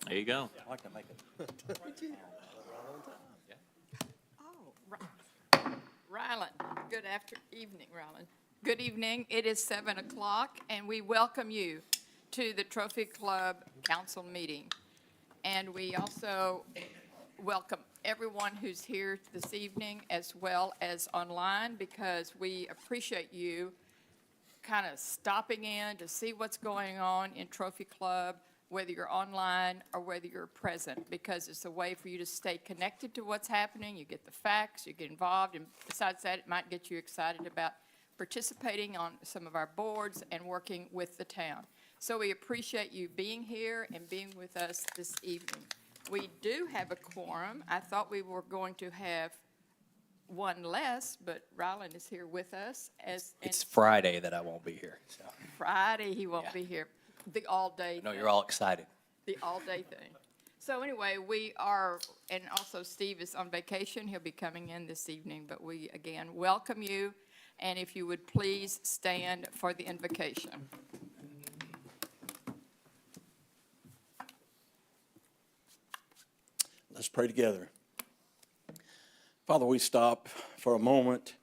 There you go. I like to make it. Oh, Rylan, evening, Rylan. Good evening. It is 7 o'clock, and we welcome you to the Trophy Club Council meeting. And we also welcome everyone who's here this evening as well as online, because we appreciate you kind of stopping in to see what's going on in Trophy Club, whether you're online or whether you're present, because it's a way for you to stay connected to what's happening. You get the facts, you get involved, and besides that, it might get you excited about participating on some of our boards and working with the town. So we appreciate you being here and being with us this evening. We do have a quorum. I thought we were going to have one less, but Rylan is here with us. It's Friday that I won't be here. So. Friday he won't be here. The all-day No, thing. you're all excited. The all-day thing. So anyway, we are, and also Steve is on vacation. He'll be coming in this evening, but we, again, welcome you. And if you would please stand for the invocation. Let's pray together. Father, we stop for a moment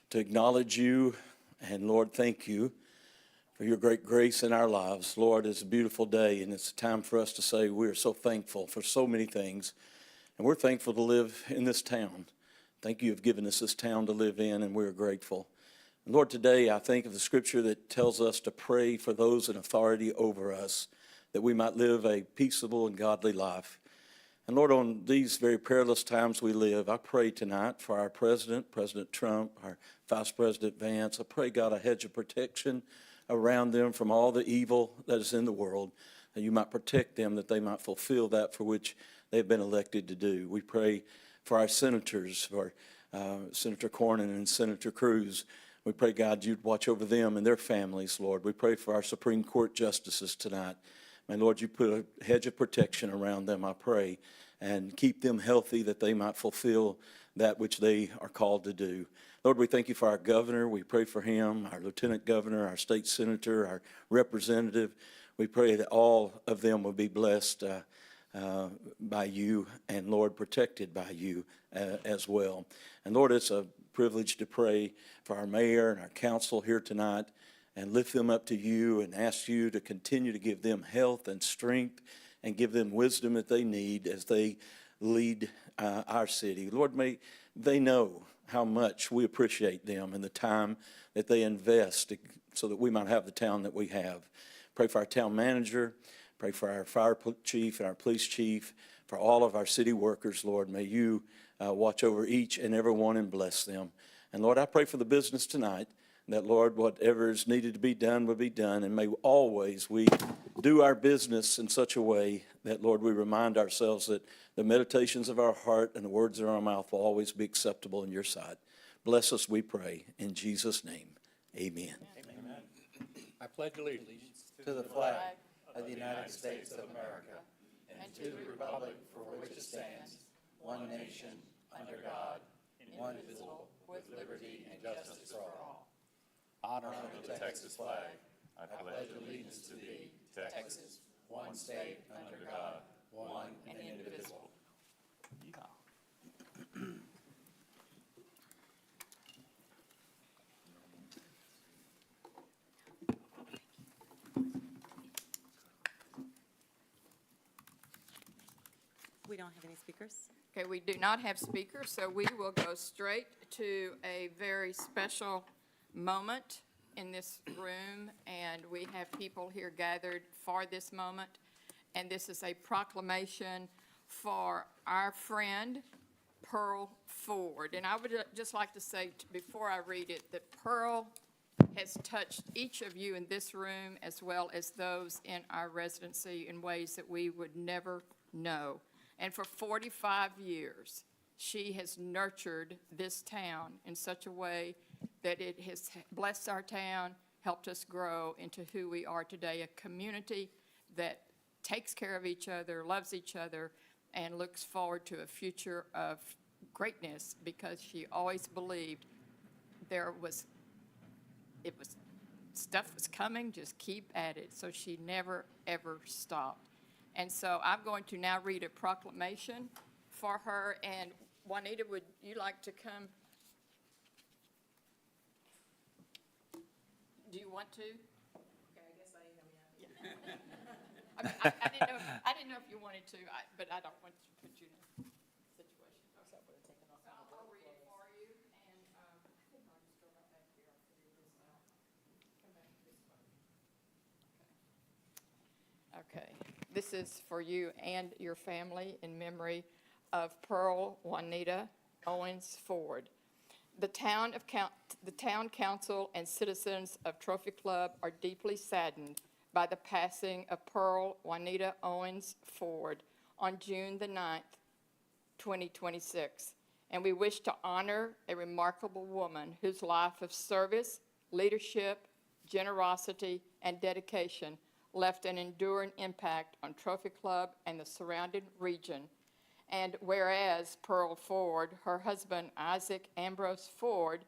to acknowledge you, and Lord, thank you for your great grace in our lives. Lord, it's a beautiful day, and it's a time for us to say we are so thankful for so many things, and we're thankful to live in this town. Thank you, you've given us this town to live in, and we're grateful. And Lord, today I think of the scripture that tells us to pray for those in authority over us, that we might live a peaceable and godly life. And Lord, on these very perilous times we live, I pray tonight for our president, President Trump, our Vice President Vance. I pray, God, a hedge of protection around them from all the evil that is in the world, that you might protect them, that they might fulfill that for which they've been elected to do. We pray for our senators, for Senator Cornyn and Senator Cruz. We pray, God, you'd watch over them and their families, Lord. We pray for our Supreme Court justices tonight. May, Lord, you put a hedge of protection around them, I pray, and keep them healthy that they might fulfill that which they are called to do. Lord, we thank you for our governor. We pray for him, our lieutenant governor, our state senator, our representative. We pray that all of them will be blessed by you and, Lord, protected by you as well. And, Lord, it's a privilege to pray for our mayor and our council here tonight, and lift them up to you and ask you to continue to give them health and strength and give them wisdom that they need as they lead our city. Lord, may they know how much we appreciate them and the time that they invest so that we might have the town that we have. Pray for our town manager. Pray for our fire chief and our police chief, for all of our city workers, Lord. May you watch over each and every one and bless them. And Lord, I pray for the business tonight, that, Lord, whatever is needed to be done will be done, and may always we do our business in such a way that, Lord, we remind ourselves that the meditations of our heart and the words of our mouth will always be acceptable in your sight. Bless us, we pray, in Jesus' name. Amen. Amen. I pledge allegiance to the flag of the United States of America and to the republic for which it stands, one nation, under God, indivisible, with liberty and justice for all. Honor the Texas flag. I pledge allegiance to thee, Texas, one state, under God, one and indivisible. We don't have any speakers. Okay, we do not have speakers, so we will go straight to a very special moment in this room, and we have people here gathered for this moment. And this is a proclamation for our friend Pearl Ford. And I would just like to say before I read it that Pearl has touched each of you in this room as well as those in our residency in ways that we would never know. And for 45 years, she has nurtured this town in such a way that it has blessed our town, helped us grow into who we are today, a community that takes care of each other, loves each other, and looks forward to a future of greatness, because she always believed stuff was coming, just keep at it. So she never, ever stopped. And so I'm going to now read a proclamation for her. And Juanita, would you like to come? Do you want to? Okay, I guess I am, yeah. I mean, I didn't know if you wanted to, but I don't want to put you in a situation. So I'll read it for you, and I think I'll just go right back here. I'll figure this out. Come back this way. Okay. This is for you and your family in memory of Pearl Juanita Owens Ford. The town council and citizens of Trophy Club are deeply saddened by the passing of Pearl Juanita Owens Ford on June the 9th, 2026. And we wish to honor a remarkable woman whose life of service, leadership, generosity, and dedication left an enduring impact on Trophy Club and the surrounding region. And whereas Pearl Ford, her husband Isaac Ambrose Ford,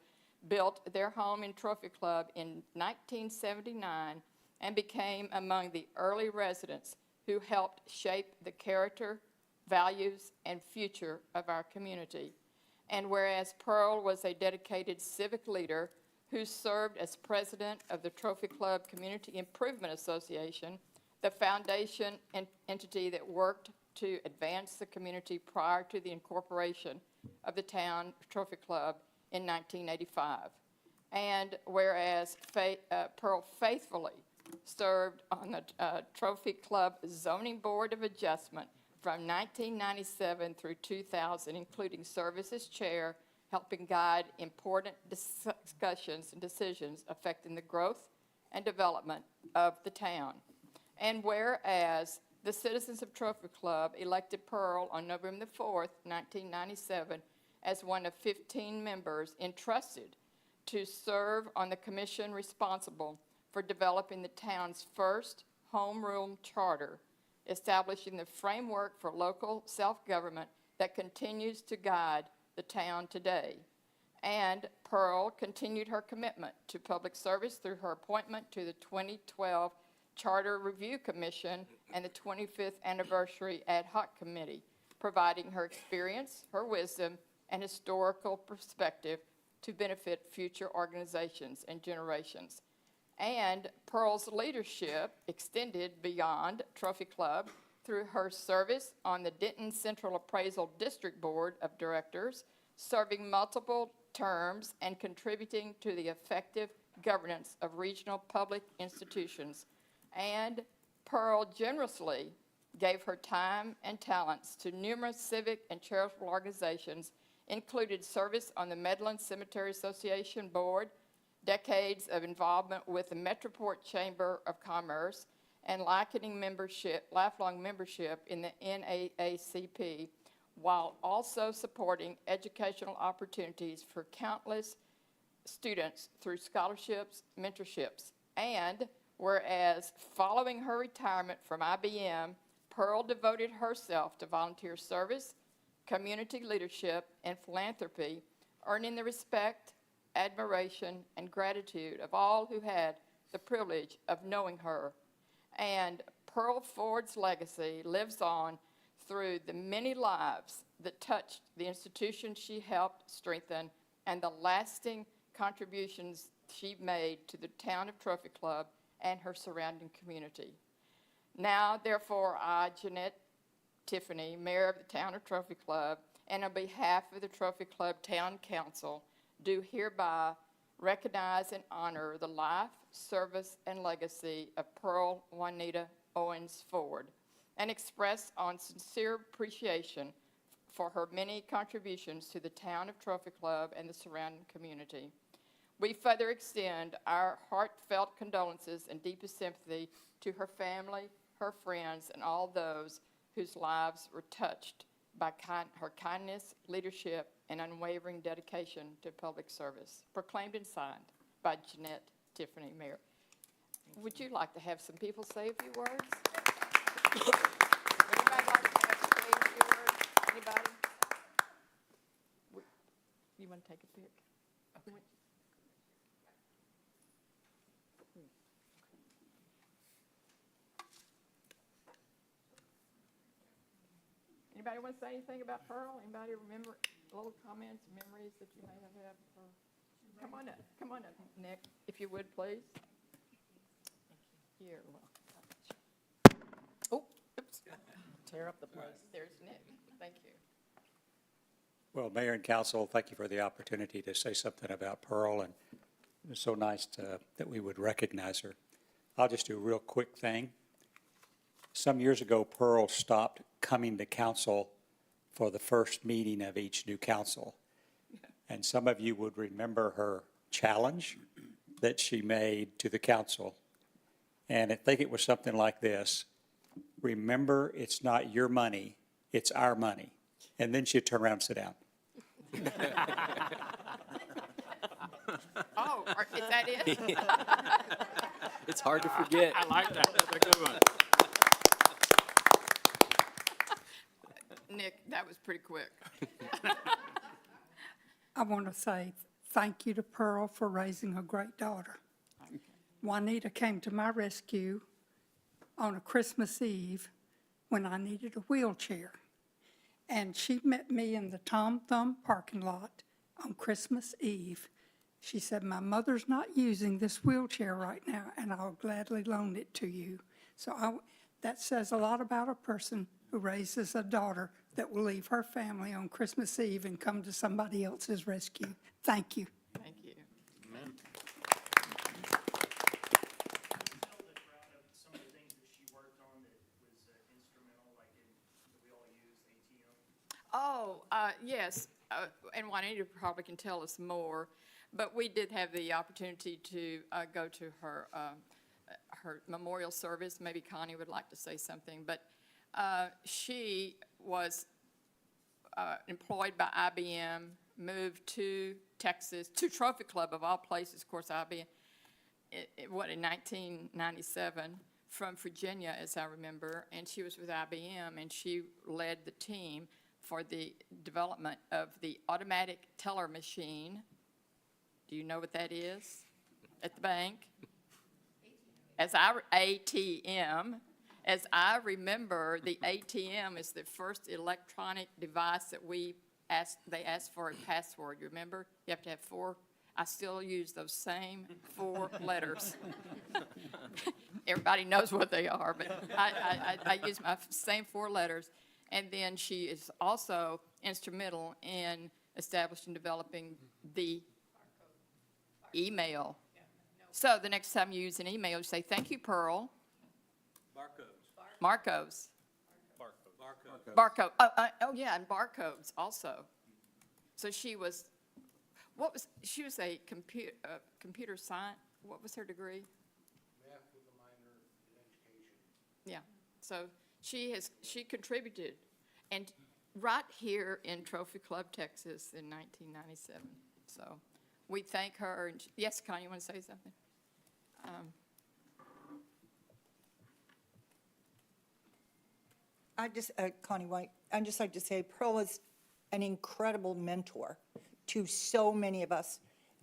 built their home in Trophy Club in 1979 and became among the early residents who helped shape the character, values, and future of our community. And whereas Pearl was a dedicated civic leader who served as president of the Trophy Club Community Improvement Association, the foundation and entity that worked to advance the community prior to the incorporation of the town Trophy Club in 1985. And whereas Pearl faithfully served on the Trophy Club Zoning Board of Adjustment from 1997 through 2000, including service as chair, helping guide important discussions and decisions affecting the growth and development of the town. And whereas the citizens of Trophy Club elected Pearl on November 4th, 1997, as one of 15 members entrusted to serve on the commission responsible for developing the town's first home rule charter, establishing the framework for local self-government that continues to guide the town today. And Pearl continued her commitment to public service through her appointment to the 2012 Charter Review Commission and the 25th Anniversary Ad Hoc Committee, providing her experience, her wisdom, and historical perspective to benefit future organizations and generations. And Pearl's leadership extended beyond Trophy Club through her service on the Denton Central Appraisal District Board of Directors, serving multiple terms and contributing to the effective governance of regional public institutions. And Pearl generously gave her time and talents to numerous civic and charitable organizations, included service on the Medland Cemetery Association Board, decades of involvement with the Metroport Chamber of Commerce, and lifelong membership in the NAACP, while also supporting educational opportunities for countless students through scholarships, mentorships. And whereas following her retirement from IBM, Pearl devoted herself to volunteer service, community leadership, and philanthropy, earning the respect, admiration, and gratitude of all who had the privilege of knowing her. And Pearl Ford's legacy lives on through the many lives that touched the institution she helped strengthen and the lasting contributions she made to the town of Trophy Club and her surrounding community. Now, therefore, I, Jeanette Tiffany, Mayor of the town of Trophy Club, and on behalf of the Trophy Club Town Council, do hereby recognize and honor the life, service, and legacy of Pearl Juanita Owens Ford, and express on sincere appreciation for her many contributions to the town of Trophy Club and the surrounding community. We further extend our heartfelt condolences and deepest sympathy to her family, her friends, and all those whose lives were touched by her kindness, leadership, and unwavering dedication to public service. Proclaimed and signed by Jeanette Tiffany, Mayor. Would you like to have some people say a few words? Would anybody like to have some say a few words? Anybody? You want to take a pic? Okay. Anybody want to say anything about Pearl? Anybody remember little comments, memories that you may have had for? Come on up, Nick, if you would, please. Here, oh, oops. Tear up the place. There's Nick. Thank you. Well, Mayor and Council, thank you for the opportunity to say something about Pearl, and it was so nice that we would recognize her. I'll just do a real quick thing. Some years ago, Pearl stopped coming to council for the first meeting of each new council. And some of you would remember her challenge that she made to the council. And I think it was something like this: remember, it's not your money, it's our money. And then she'd turn around and sit down. Oh, is that it? It's hard to forget. I like that. That's a good one. Nick, that was pretty quick. I want to say thank you to Pearl for raising a great daughter. Juanita came to my rescue on a Christmas Eve when I needed a wheelchair. And she met me in the Tom Thumb parking lot on Christmas Eve. She said, "My mother's not using this wheelchair right now, and I'll gladly loan it to you." So that says a lot about a person who raises a daughter that will leave her family on Christmas Eve and come to somebody else's rescue. Thank you. Thank you. Some of the things that she worked on that was instrumental, like that we all use, ATM. Oh, yes, and Juanita probably can tell us more, but we did have the opportunity to go to her memorial service. Maybe Connie would like to say something, but she was employed by IBM, moved to Texas, to Trophy Club of all places, of course, IBM, in 1997, from Virginia, as I remember, and she was with IBM, and she led the team for the development of the automatic teller machine. Do you know what that is at the bank? ATM. As I remember, the ATM is the first electronic device that they asked for a password. You remember? You have to have 4. I still use those same 4 letters. Everybody knows what they are, but I use my same 4 letters. And then she is also instrumental in establishing, developing the email. So the next time you use an email, you say, "Thank you, Pearl." Marcos. Barcode. Oh, yeah, and barcodes also. So she was a computer science. What was her degree? Math with a minor in education. Yeah, so she contributed, and right here in Trophy Club, Texas in 1997. So we thank her. And yes, Connie, you want to say something? Connie White, I'd just like to say Pearl is an incredible mentor to so many of us.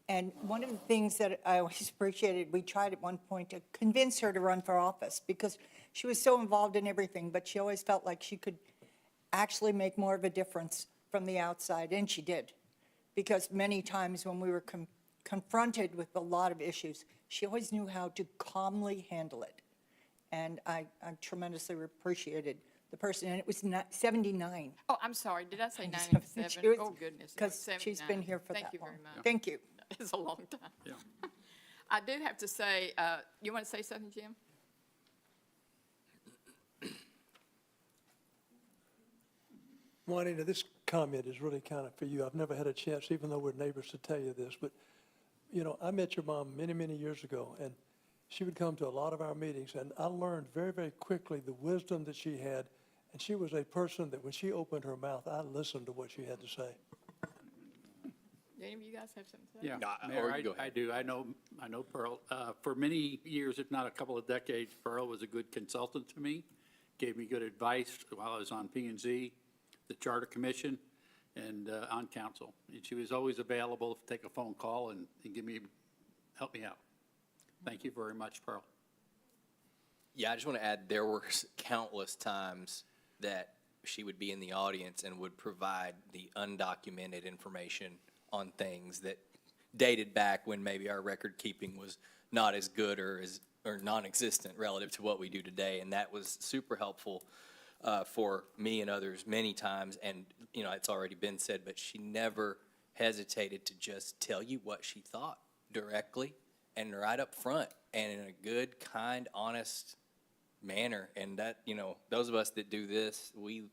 And one of the things that I always appreciated, we tried at one point to convince her to run for office because she was so involved in everything, but she always felt like she could actually make more of a difference from the outside, and she did. Because many times when we were confronted with a lot of issues, she always knew how to calmly handle it. And I tremendously appreciated the person, and it was 79. Oh, I'm sorry, did I say She 97? was- Oh, goodness. Because she's been here for that long. Thank you very much. Thank you. It's a long time. Yeah. I do have to say, you want to say something, Jim? Juanita, this comment is really kind of for you. I've never had a chance, even though we're neighbors, to tell you this, but, you know, I met your mom many, many years ago, and she would come to a lot of our meetings, and I learned very, very quickly the wisdom that she had, and she was a person that when she opened her mouth, I listened to what she had to say. Do any of you guys have something to say? Yeah, No, Mayor, or you go ahead. I do. I know Pearl. For many years, if not a couple of decades, Pearl was a good consultant to me, gave me good advice while I was on P&Z, the Charter Commission, and on council. And she was always available to take a phone call and help me out. Thank you very much, Pearl. Yeah, I just want to add, there were countless times that she would be in the audience and would provide the undocumented information on things that dated back when maybe our record keeping was not as good or non-existent relative to what we do today. And that was super helpful for me and others many times. And, you know, it's already been said, but she never hesitated to just tell you what she thought directly and right up front and in a good, kind, honest manner. And that, you know, those of us that do this, we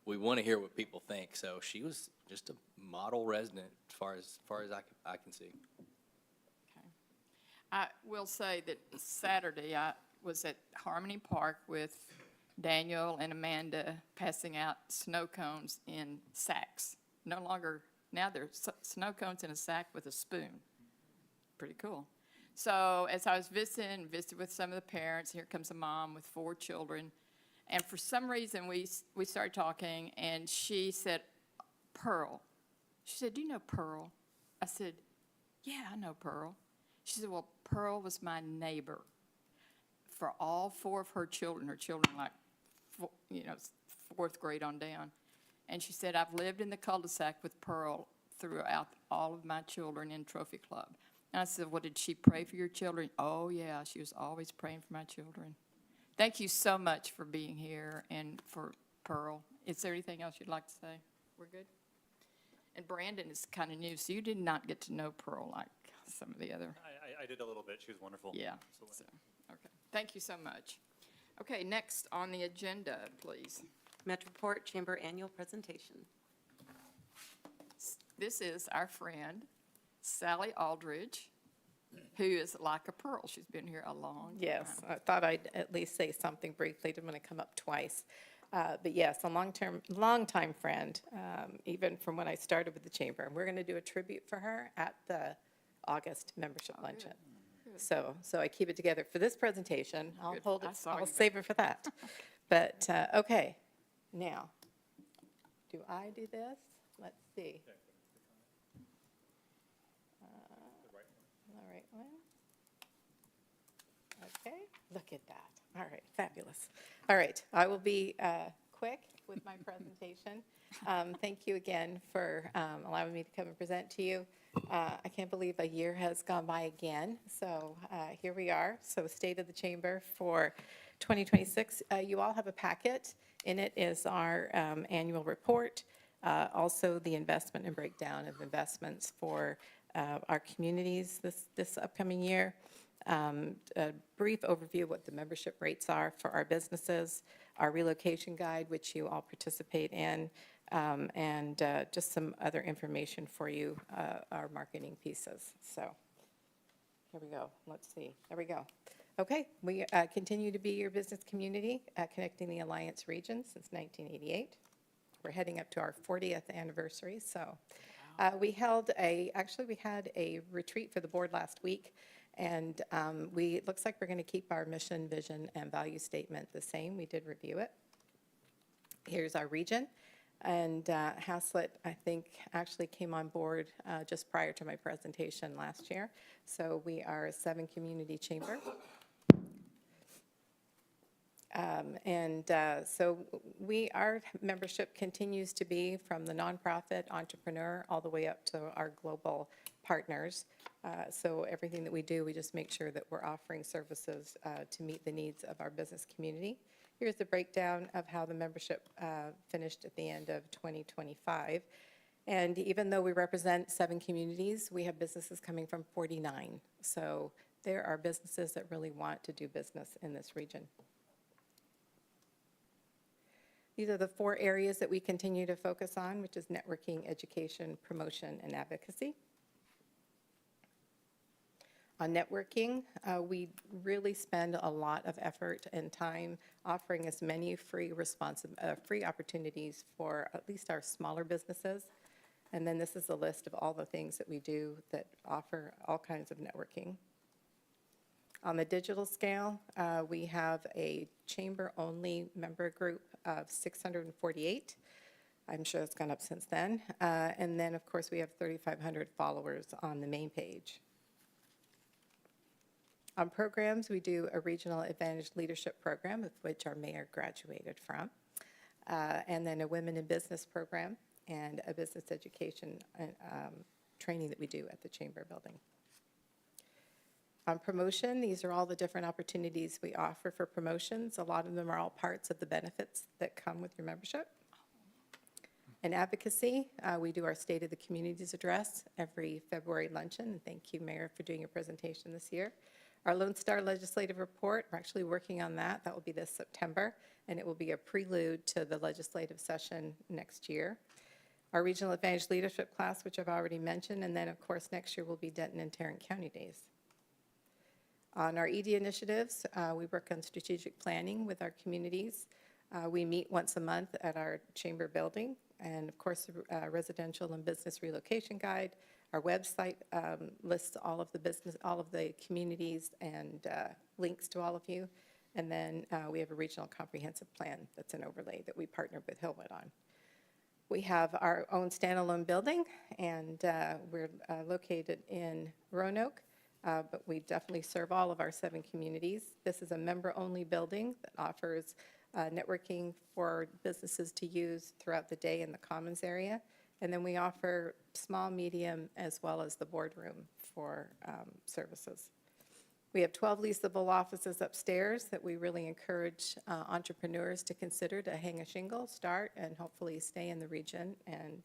want to hear what people think. So she was just a model resident as far as I can see. I will say that Saturday, I was at Harmony Park with Daniel and Amanda passing out snow cones in sacks. No longer, now they're snow cones in a sack with a spoon. Pretty cool. So as I was visited with some of the parents, here comes a mom with 4 children. And for some reason, we started talking, and she said, Pearl. She said, do you know Pearl? I said, yeah, I know Pearl. She said, well, Pearl was my neighbor for all 4 of her children like, you know, 4th grade on down. And she said, I've lived in the cul-de-sac with Pearl throughout all of my children in Trophy Club. And I said, well, did she pray for your children? Oh, yeah, she was always praying for my children. Thank you so much for being here and for Pearl. Is there anything else you'd like to say? We're good? And Brandon is kind of new, so you did not get to know Pearl like some of the other. I did a little bit. She was wonderful. Yeah. So, okay. Thank you so much. Okay, next on the agenda, please. Metroport Chamber Annual Presentation. This is our friend, Sally Aldridge, who is like a pearl. She's been here a long time. Yes, I thought I'd at least say something briefly. Didn't want to come up twice. But yes, a long-time friend, even from when I started with the chamber. And we're going to do a tribute for her at the August membership luncheon. Good. So I keep it together for this presentation. I'll Good. hold I it, saw I'll you. save it for that. But, okay, now, do I do this? Let's see. The right one. Okay, look at that. All right, fabulous. All right, I will be quick with my presentation. Thank you again for allowing me to come and present to you. I can't believe a year has gone by again, so here we are. So State of the Chamber for 2026. You all have a packet. In it is our annual report, also the investment and breakdown of investments for our communities this upcoming year. A brief overview of what the membership rates are for our businesses, our relocation guide, which you all participate in, and just some other information for you, our marketing pieces. So here we go. Let's see. There we go. Okay, we continue to be your business community, connecting the Alliance region since 1988. We're heading up to our 40th anniversary. So we had a retreat for the board last week. And it looks like we're going to keep our mission, vision, and value statement the same. We did review it. Here's our region. And Haslett, I think, actually came on board just prior to my presentation last year. So we are a 7-community chamber. So our membership continues to be from the nonprofit, entrepreneur, all the way up to our global partners. So everything that we do, we just make sure that we're offering services to meet the needs of our business community. Here's the breakdown of how the membership finished at the end of 2025. And even though we represent 7 communities, we have businesses coming from 49. So there are businesses that really want to do business in this region. These are the 4 areas that we continue to focus on, which is networking, education, promotion, and advocacy. On networking, we really spend a lot of effort and time offering as many free opportunities for at least our smaller businesses. And then this is a list of all the things that we do that offer all kinds of networking. On the digital scale, we have a chamber-only member group of 648. I'm sure it's gone up since then. And then, of course, we have 3,500 followers on the main page. On programs, we do a Regional Advantage Leadership Program, of which our mayor graduated from. and then a Women in Business program, and a business education training that we do at the Chamber Building. On promotion, these are all the different opportunities we offer for promotions. A lot of them are all parts of the benefits that come with your membership. In advocacy, we do our State of the Communities address every February luncheon, and thank you, Mayor, for doing your presentation this year. Our Lone Star Legislative Report, we're actually working on that. That will be this September, and it will be a prelude to the legislative session next year. Our Regional Advantage Leadership class, which I've already mentioned, and then, of course, next year will be Denton and Tarrant County Days. On our ED initiatives, we work on strategic planning with our communities. We meet once a month at our chamber building, and of course, the residential and business relocation guide. Our website lists all of the communities and links to all of you. And then we have a regional comprehensive plan that's an overlay that we partnered with Hillwood on. We have our own standalone building, and we're located in Roanoke. But we definitely serve all of our 7 communities. This is a member-only building that offers networking for businesses to use throughout the day in the commons area. And then we offer small, medium, as well as the boardroom for services. We have 12 leasable offices upstairs that we really encourage entrepreneurs to consider to hang a shingle, start, and hopefully stay in the region and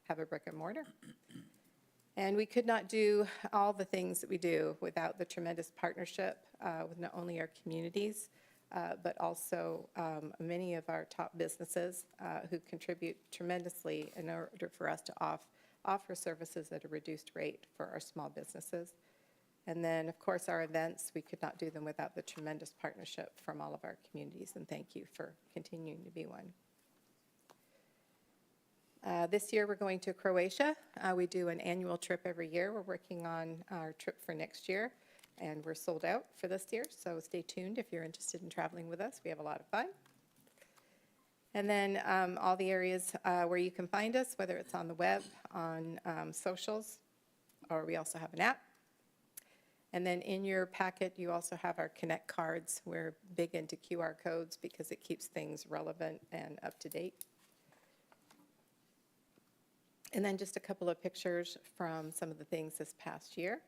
have a brick and mortar. And we could not do all the things that we do without the tremendous partnership with not only our communities, but also many of our top businesses who contribute tremendously in order for us to offer services at a reduced rate for our small businesses. And then, of course, our events, we could not do them without the tremendous partnership from all of our communities, and thank you for continuing to be one. This year, we're going to Croatia. We do an annual trip every year. We're working on our trip for next year, and we're sold out for this year, so stay tuned if you're interested in traveling with us. We have a lot of fun. And then all the areas where you can find us, whether it's on the web, on socials, or we also have an app. And then in your packet, you also have our Connect cards. We're big into QR codes because it keeps things relevant and up to date. And then just a couple of pictures from some of the things this past year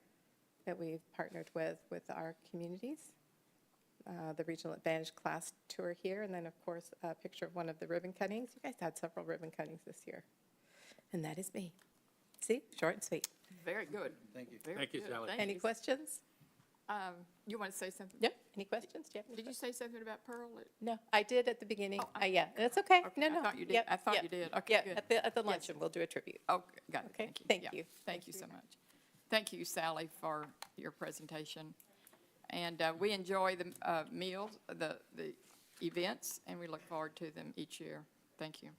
that we've partnered with our communities. The Regional Advantage class tour here, and then, of course, a picture of one of the ribbon cuttings. You guys had several ribbon cuttings this year. And that is me. See? Short and sweet. Very good. Thank you. Thank you, Sally. Any questions? You want to say something? Yep. Any questions? Do you have any Did you say something about Pearl? No, I did at the beginning. Oh, Yeah, that's okay. Okay, No, I no. thought you did. Yep, I thought yep. you did. Okay, Yeah, good. at the luncheon, we'll do a tribute. Okay, got it. Okay, Thank you. thank Yeah, you. Thank you so much. Thank you, Sally, for your presentation. And we enjoy the meals, the events, and we look forward to them each year. Thank you.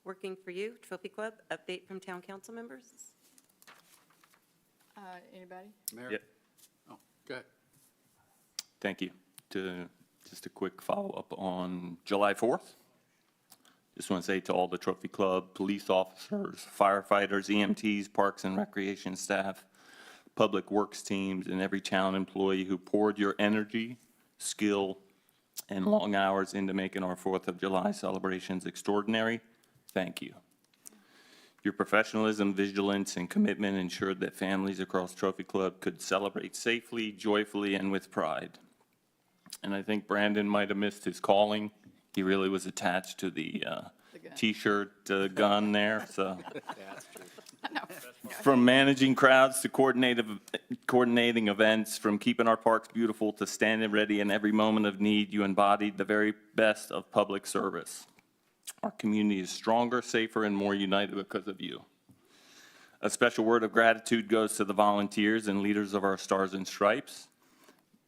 Working for you, Trophy Club, update from town council members. Anybody? Mayor? Yep. Oh, go ahead. Thank you. Just a quick follow-up on July 4th. Just want to say to all the Trophy Club, police officers, firefighters, EMTs, parks and recreation staff, public works teams, and every town employee who poured your energy, skill, and long hours into making our 4th of July celebrations extraordinary, thank you. Your professionalism, vigilance, and commitment ensured that families across Trophy Club could celebrate safely, joyfully, and with pride. And I think Brandon might have missed his calling. He really was attached to the gun. T-shirt gun there, so. No. From managing crowds to coordinating events, from keeping our parks beautiful to standing ready in every moment of need, you embodied the very best of public service. Our community is stronger, safer, and more united because of you. A special word of gratitude goes to the volunteers and leaders of our Stars and Stripes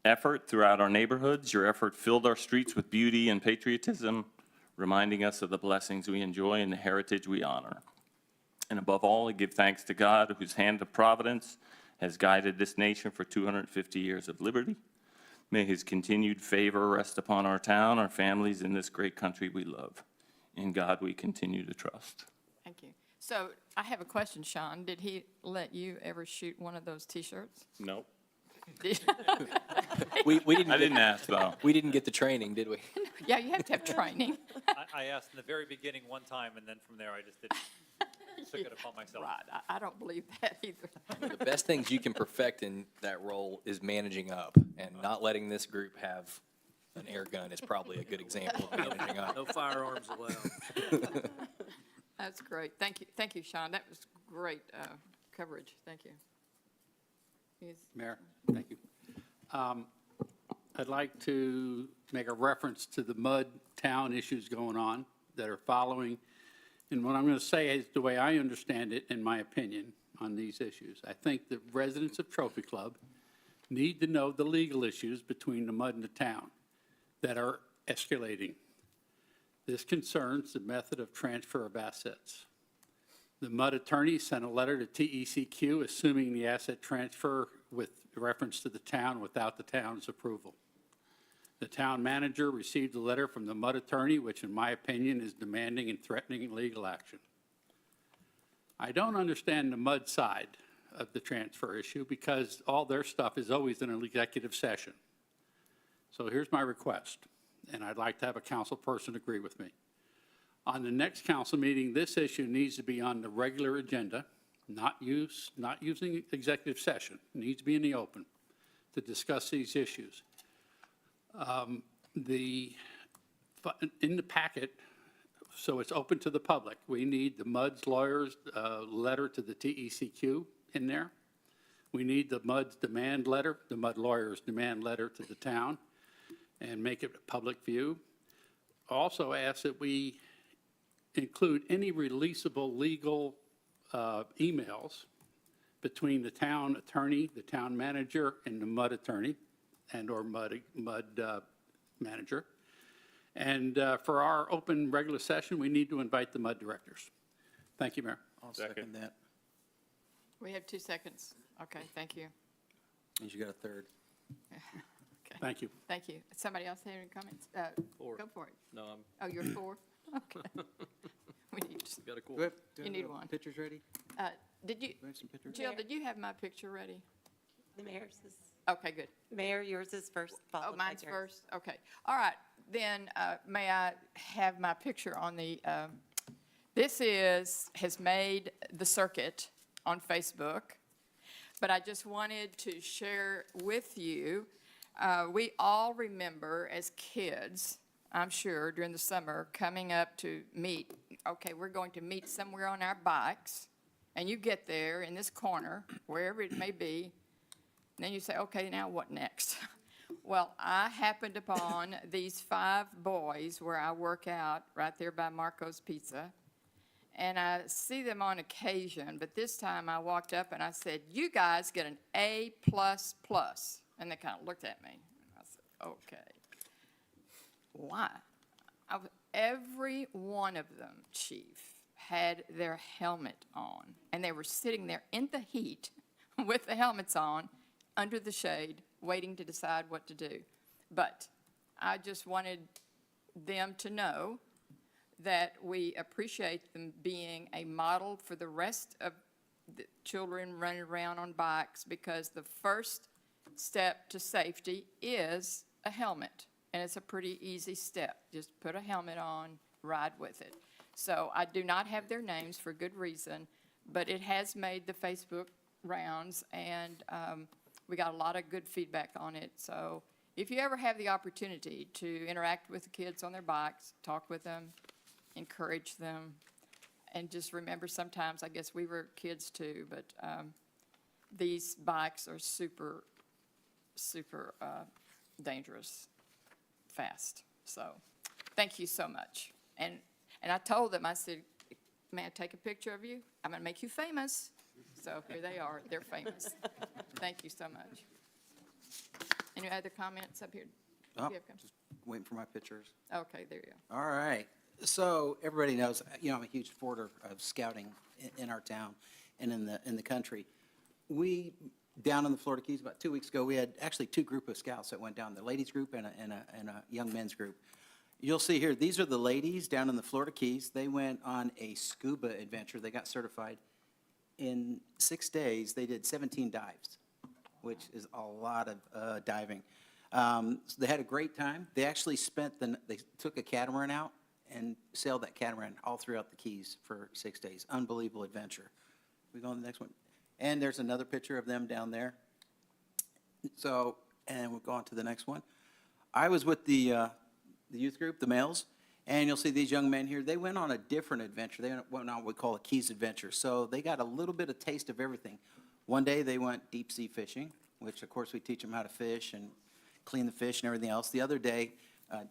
effort throughout our neighborhoods. Your effort filled our streets with beauty and patriotism, reminding us of the blessings we enjoy and the heritage we honor. And above all, I give thanks to God, whose hand of providence has guided this nation for 250 years of liberty. May his continued favor rest upon our town, our families, and this great country we love. In God we continue to trust. Thank you. So I have a question, Sean. Did he let you ever shoot one of those T-shirts? Nope. Did- We didn't. I didn't ask, though. We didn't get the training, did we? Yeah, you have to have training. I asked in the very beginning one time, and then from there, I just didn't, took it upon myself. Right, I don't believe that either. The best things you can perfect in that role is managing up, and not letting this group have an air gun is probably a good example of managing up. No firearms allowed. That's great. Thank you, Sean. That was great coverage. Thank you. Mayor, thank you. I'd like to make a reference to the mud town issues going on that are following. And what I'm going to say is the way I understand it, in my opinion, on these issues. I think the residents of Trophy Club need to know the legal issues between the mud and the town that are escalating. This concerns the method of transfer of assets. The mud attorney sent a letter to TECQ assuming the asset transfer with reference to the town without the town's approval. The town manager received a letter from the mud attorney, which in my opinion is demanding and threatening legal action. I don't understand the mud side of the transfer issue because all their stuff is always in an executive session. So here's my request, and I'd like to have a council person agree with me. On the next council meeting, this issue needs to be on the regular agenda, not using executive session. It needs to be in the open to discuss these issues. In the packet, so it's open to the public, we need the MUD's lawyers' letter to the TECQ in there. We need the MUD's demand letter, the MUD lawyers' demand letter to the town, and make it a public view. Also ask that we include any releasable legal emails between the town attorney, the town manager, and the MUD attorney, and/or MUD manager. And for our open regular session, we need to invite the MUD directors. Thank you, Mayor. I'll second that. We have 2 seconds. Okay, thank you. Means you got a third. Okay. Thank you. Thank you. Somebody else have any comments? 4. Go for it. No, I'm. Oh, you're 4? Okay. We need, Got a cool. You need one. Pictures ready? did you, Do we have some pictures? Jill, did you have my picture ready? The mayor's is, Okay, good. Mayor, yours is first, Oh, followed by mine's yours. first? Okay. All right, then may I have my picture on the, this has made the circuit on Facebook, but I just wanted to share with you, we all remember as kids, I'm sure, during the summer, coming up to meet, okay, we're going to meet somewhere on our bikes, and you get there in this corner, wherever it may be, and then you say, okay, now what next? Well, I happened upon these 5 boys where I work out right there by Marco's Pizza, and I see them on occasion, but this time I walked up and I said, you guys get an A++, and they kind of looked at me. I said, okay. Why? Every one of them, Chief, had their helmet on, and they were sitting there in the heat with the helmets on, under the shade, waiting to decide what to do. But I just wanted them to know that we appreciate them being a model for the rest of the children running around on bikes, because the first step to safety is a helmet. And it's a pretty easy step. Just put a helmet on, ride with it. So I do not have their names for good reason, but it has made the Facebook rounds, and we got a lot of good feedback on it. So if you ever have the opportunity to interact with the kids on their bikes, talk with them, encourage them, and just remember, sometimes, I guess we were kids too, but these bikes are super, super dangerous, fast. So thank you so much. And I told them, I said, may I take a picture of you? I'm going to make you famous. So here they are. They're famous. Thank you so much. Any other comments up here? Do Oh, you have comments? just waiting for my pictures. Okay, there you go. All right. So everybody knows, I'm a huge supporter of scouting in our town and in the country. We, down in the Florida Keys, about 2 weeks ago, we had actually 2 groups of scouts that went down, the ladies group and a young men's group. You'll see here, these are the ladies down in the Florida Keys. They went on a scuba adventure. They got certified. In 6 days, they did 17 dives, which is a lot of diving. So they had a great time. They actually they took a catamaran out and sailed that catamaran all throughout the Keys for 6 days. Unbelievable adventure. We go on the next one. And there's another picture of them down there. So, and we'll go on to the next one. I was with the youth group, the males, and you'll see these young men here. They went on a different adventure. They went on what we call a Keys adventure. So they got a little bit of taste of everything. One day they went deep sea fishing, which of course we teach them how to fish and clean the fish and everything else. The other day,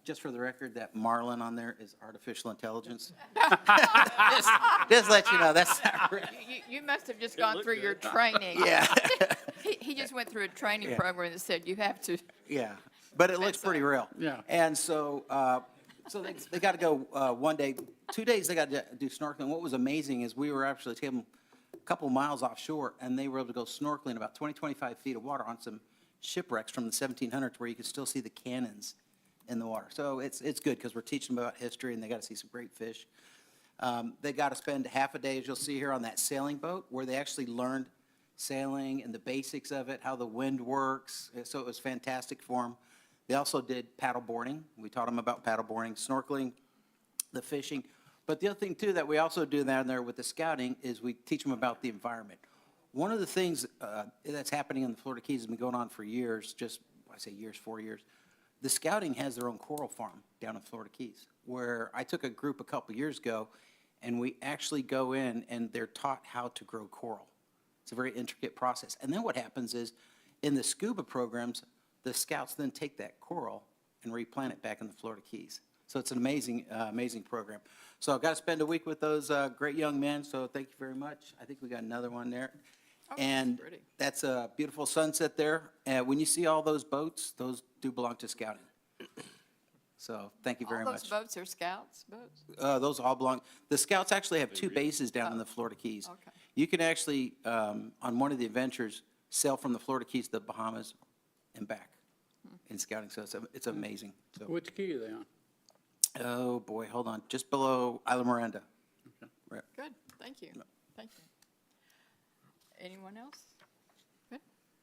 just for the record, that marlin on there is artificial intelligence. just let you know, that's not real. You must have just gone through your training. Yeah. He just went through a training program that said you have to. Yeah, but it looks pretty real. Yeah. And so, they got to go one day, 2 days they got to do snorkeling. What was amazing is we were actually taking them a couple miles offshore, and they were able to go snorkeling about 20, 25 feet of water on some shipwrecks from the 1700s where you could still see the cannons in the water. So it's good because we're teaching them about history, and they got to see some great fish. They got to spend half a day, as you'll see here, on that sailing boat where they actually learned sailing and the basics of it, how the wind works. So it was fantastic for them. They also did paddle boarding. We taught them about paddle boarding, snorkeling, the fishing. But the other thing, too, that we also do down there with the scouting is we teach them about the environment. One of the things that's happening in the Florida Keys has been going on for years, I say years, 4 years. The scouting has their own coral farm down in Florida Keys, where I took a group a couple years ago, and we actually go in, and they're taught how to grow coral. It's a very intricate process. And then what happens is, in the scuba programs, the scouts then take that coral and replant it back in the Florida Keys. So it's an amazing, amazing program. So I've got to spend a week with those great young men, so thank you very much. I think we got another one there. And pretty. that's a beautiful sunset there. And when you see all those boats, those do belong to scouting. So thank you very All much. those boats are scouts boats? Those all belong. The scouts actually have two bases down in the Florida Keys. Okay. You can actually, on one of the adventures, sail from the Florida Keys to the Bahamas and back in scouting. So it's amazing. So, Which key are they on? oh boy, hold on, just below Isla Miranda. Right. Good, thank you, thank you. Anyone else? Good,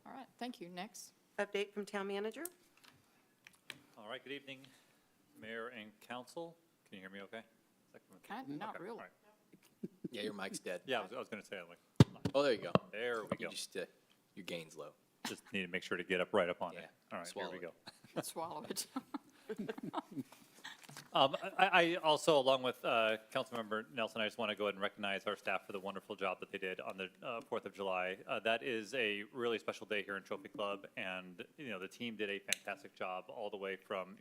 all right, thank you. Next. Update from town manager. All right, good evening, Mayor and Council. Can you hear me okay? Kind of, not Okay, really. all right. Yeah, your mic's dead. Yeah, I was going to say, I'm like, Oh, there you go. there we go. You just, your gain's low. Just need to make sure to get up right up on it. Yeah, All right, here swallow we it. go. Let's swallow it. I also, along with Councilmember Nelson, I just want to go ahead and recognize our staff for the wonderful job that they did on the 4th of July. That is a really special day here in Trophy Club, and, the team did a fantastic job all the way from,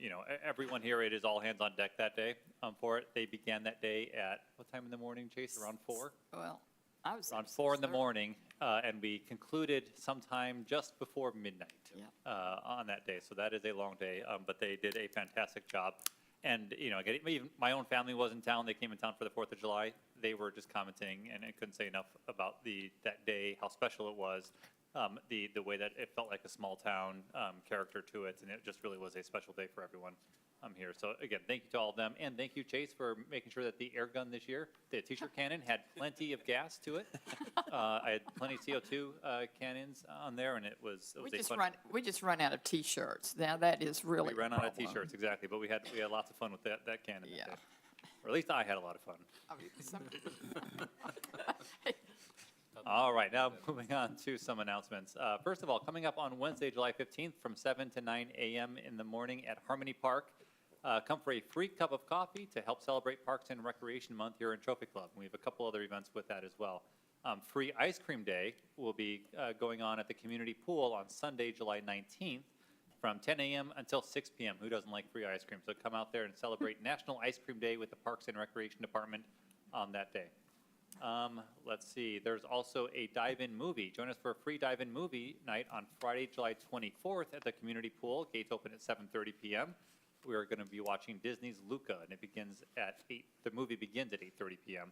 everyone here, it is all hands on deck that day for it. They began that day at, what time in the morning, Chase? Around 4? Well, I was. Around 4 in the morning, and we concluded sometime just before midnight on that day. So that is a long day, but they did a fantastic job. And, again, even my own family was in town. They came in town for the 4th of July. They were just commenting, and I couldn't say enough about that day, how special it was, the way that it felt like a small town character to it, and it just really was a special day for everyone here. So again, thank you to all of them, and thank you, Chase, for making sure that the air gun this year, the t-shirt cannon, had plenty of gas to it. I had plenty of CO2 cannons on there, and it was a fun. We just run out of T-shirts. Now, that is really We ran a out of problem. t-shirts, exactly, but we had lots of fun with that cannon. that Yeah. day. Or at least I had a lot of fun. I mean, All right, now moving on to some announcements. First of all, coming up on Wednesday, July 15th from 7 to 9 a.m. in the morning at Harmony Park, come for a free cup of coffee to help celebrate Parks and Recreation Month here in Trophy Club. We have a couple other events with that as well. Free Ice Cream Day will be going on at the community pool on Sunday, July 19th from 10 a.m. until 6 p.m. Who doesn't like free ice cream? So come out there and celebrate National Ice Cream Day with the Parks and Recreation Department on that day. Let's see, there's also a dive-in movie. Join us for a free dive-in movie night on Friday, July 24th at the community pool. Gates open at 7:30 p.m. We are going to be watching Disney's Luca, and it begins at 8. The movie begins at 8:30 p.m.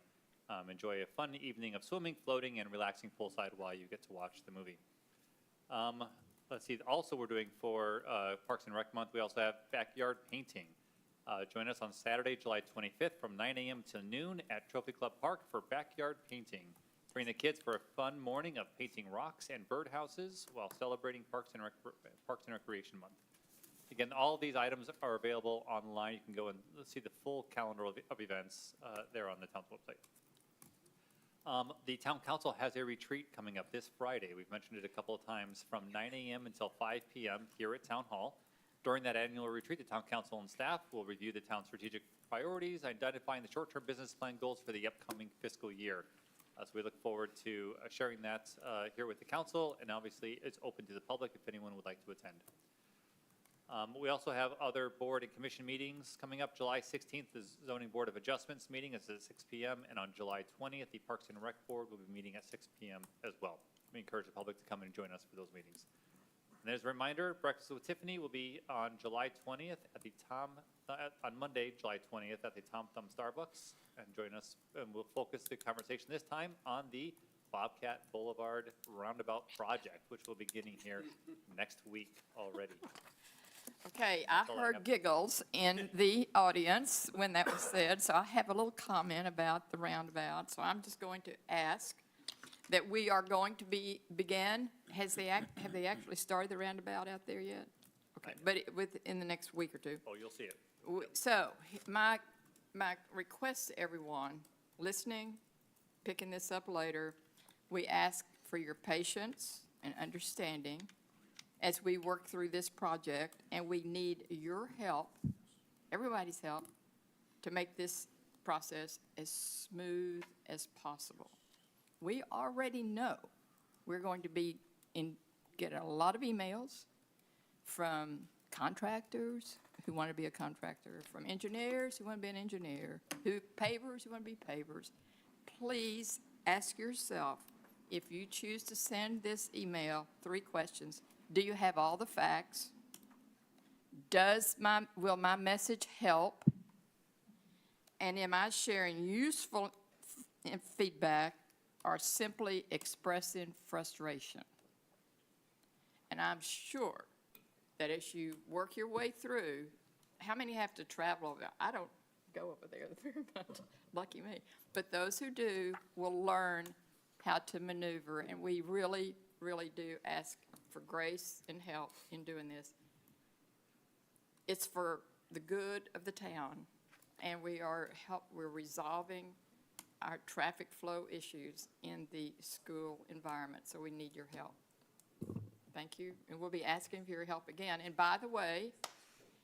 Enjoy a fun evening of swimming, floating, and relaxing poolside while you get to watch the movie. Let's see, also we're doing for Parks and Rec Month, we also have backyard painting. Join us on Saturday, July 25th from 9 a.m. to noon at Trophy Club Park for backyard painting. Bring the kids for a fun morning of painting rocks and birdhouses while celebrating Parks and Recreation Month. Again, all of these items are available online. You can go and see the full calendar of events there on the town's website. The town council has a retreat coming up this Friday. We've mentioned it a couple of times, from 9 a.m. until 5 p.m. here at Town Hall. During that annual retreat, the town council and staff will review the town's strategic priorities, identifying the short-term business plan goals for the upcoming fiscal year. So we look forward to sharing that here with the council, and obviously it's open to the public if anyone would like to attend. We also have other board and commission meetings coming up. July 16th, the Zoning Board of Adjustments meeting is at 6 p.m. And on July 20th, the Parks and Rec Board will be meeting at 6 p.m. as well. We encourage the public to come and join us for those meetings. And as a reminder, Breakfast with Tiffany will be on July 20th at the on Monday, July 20th at the Tom Thumb Starbucks. And join us, and we'll focus the conversation this time on the Bobcat Boulevard Roundabout Project, which will be beginning here next week already. Okay, I all I heard have. giggles in the audience when that was said, so I have a little comment about the roundabout. So I'm just going to ask that we are going to begin. Have they actually started the roundabout out there yet? Okay, but within the next week or two. Oh, you'll see it. So my request to everyone listening, picking this up later, we ask for your patience and understanding as we work through this project, and we need your help, everybody's help, to make this process as smooth as possible. We already know we're going to be get a lot of emails from contractors who want to be a contractor, from engineers who want to be an engineer, pavers who want to be pavers. Please ask yourself, if you choose to send this email, 3 questions. Do you have all the facts? Will my message help? And am I sharing useful feedback or simply expressing frustration? And I'm sure that as you work your way through, how many have to travel over there? I don't go over there very much, lucky me. But those who do will learn how to maneuver, and we really, really do ask for grace and help in doing this. It's for the good of the town, and we're resolving our traffic flow issues in the school environment, so we need your help. Thank you, and we'll be asking for your help again. And by the way,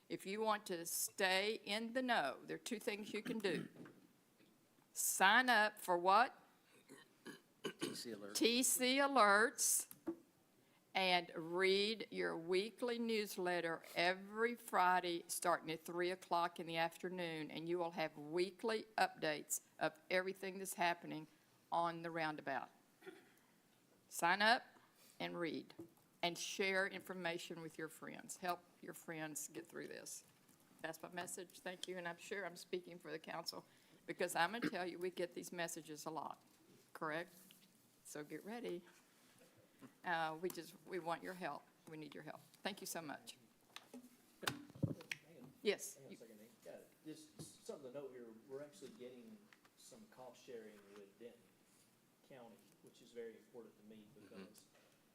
if you want to stay in the know, there are 2 things you can do. Sign up for what? TC Alerts. And read your weekly newsletter every Friday starting at 3 o'clock in the afternoon, and you will have weekly updates of everything that's happening on the roundabout. Sign up and read and share information with your friends. Help your friends get through this. That's my message. Thank you, and I'm sure I'm speaking for the council because I'm going to tell you we get these messages a lot, correct? So get ready. We want your help. We need your help. Thank you so much. Yes. Hang on a second, Nate. Just something to note here, we're actually getting some cost sharing with Denton County, which is very important to me because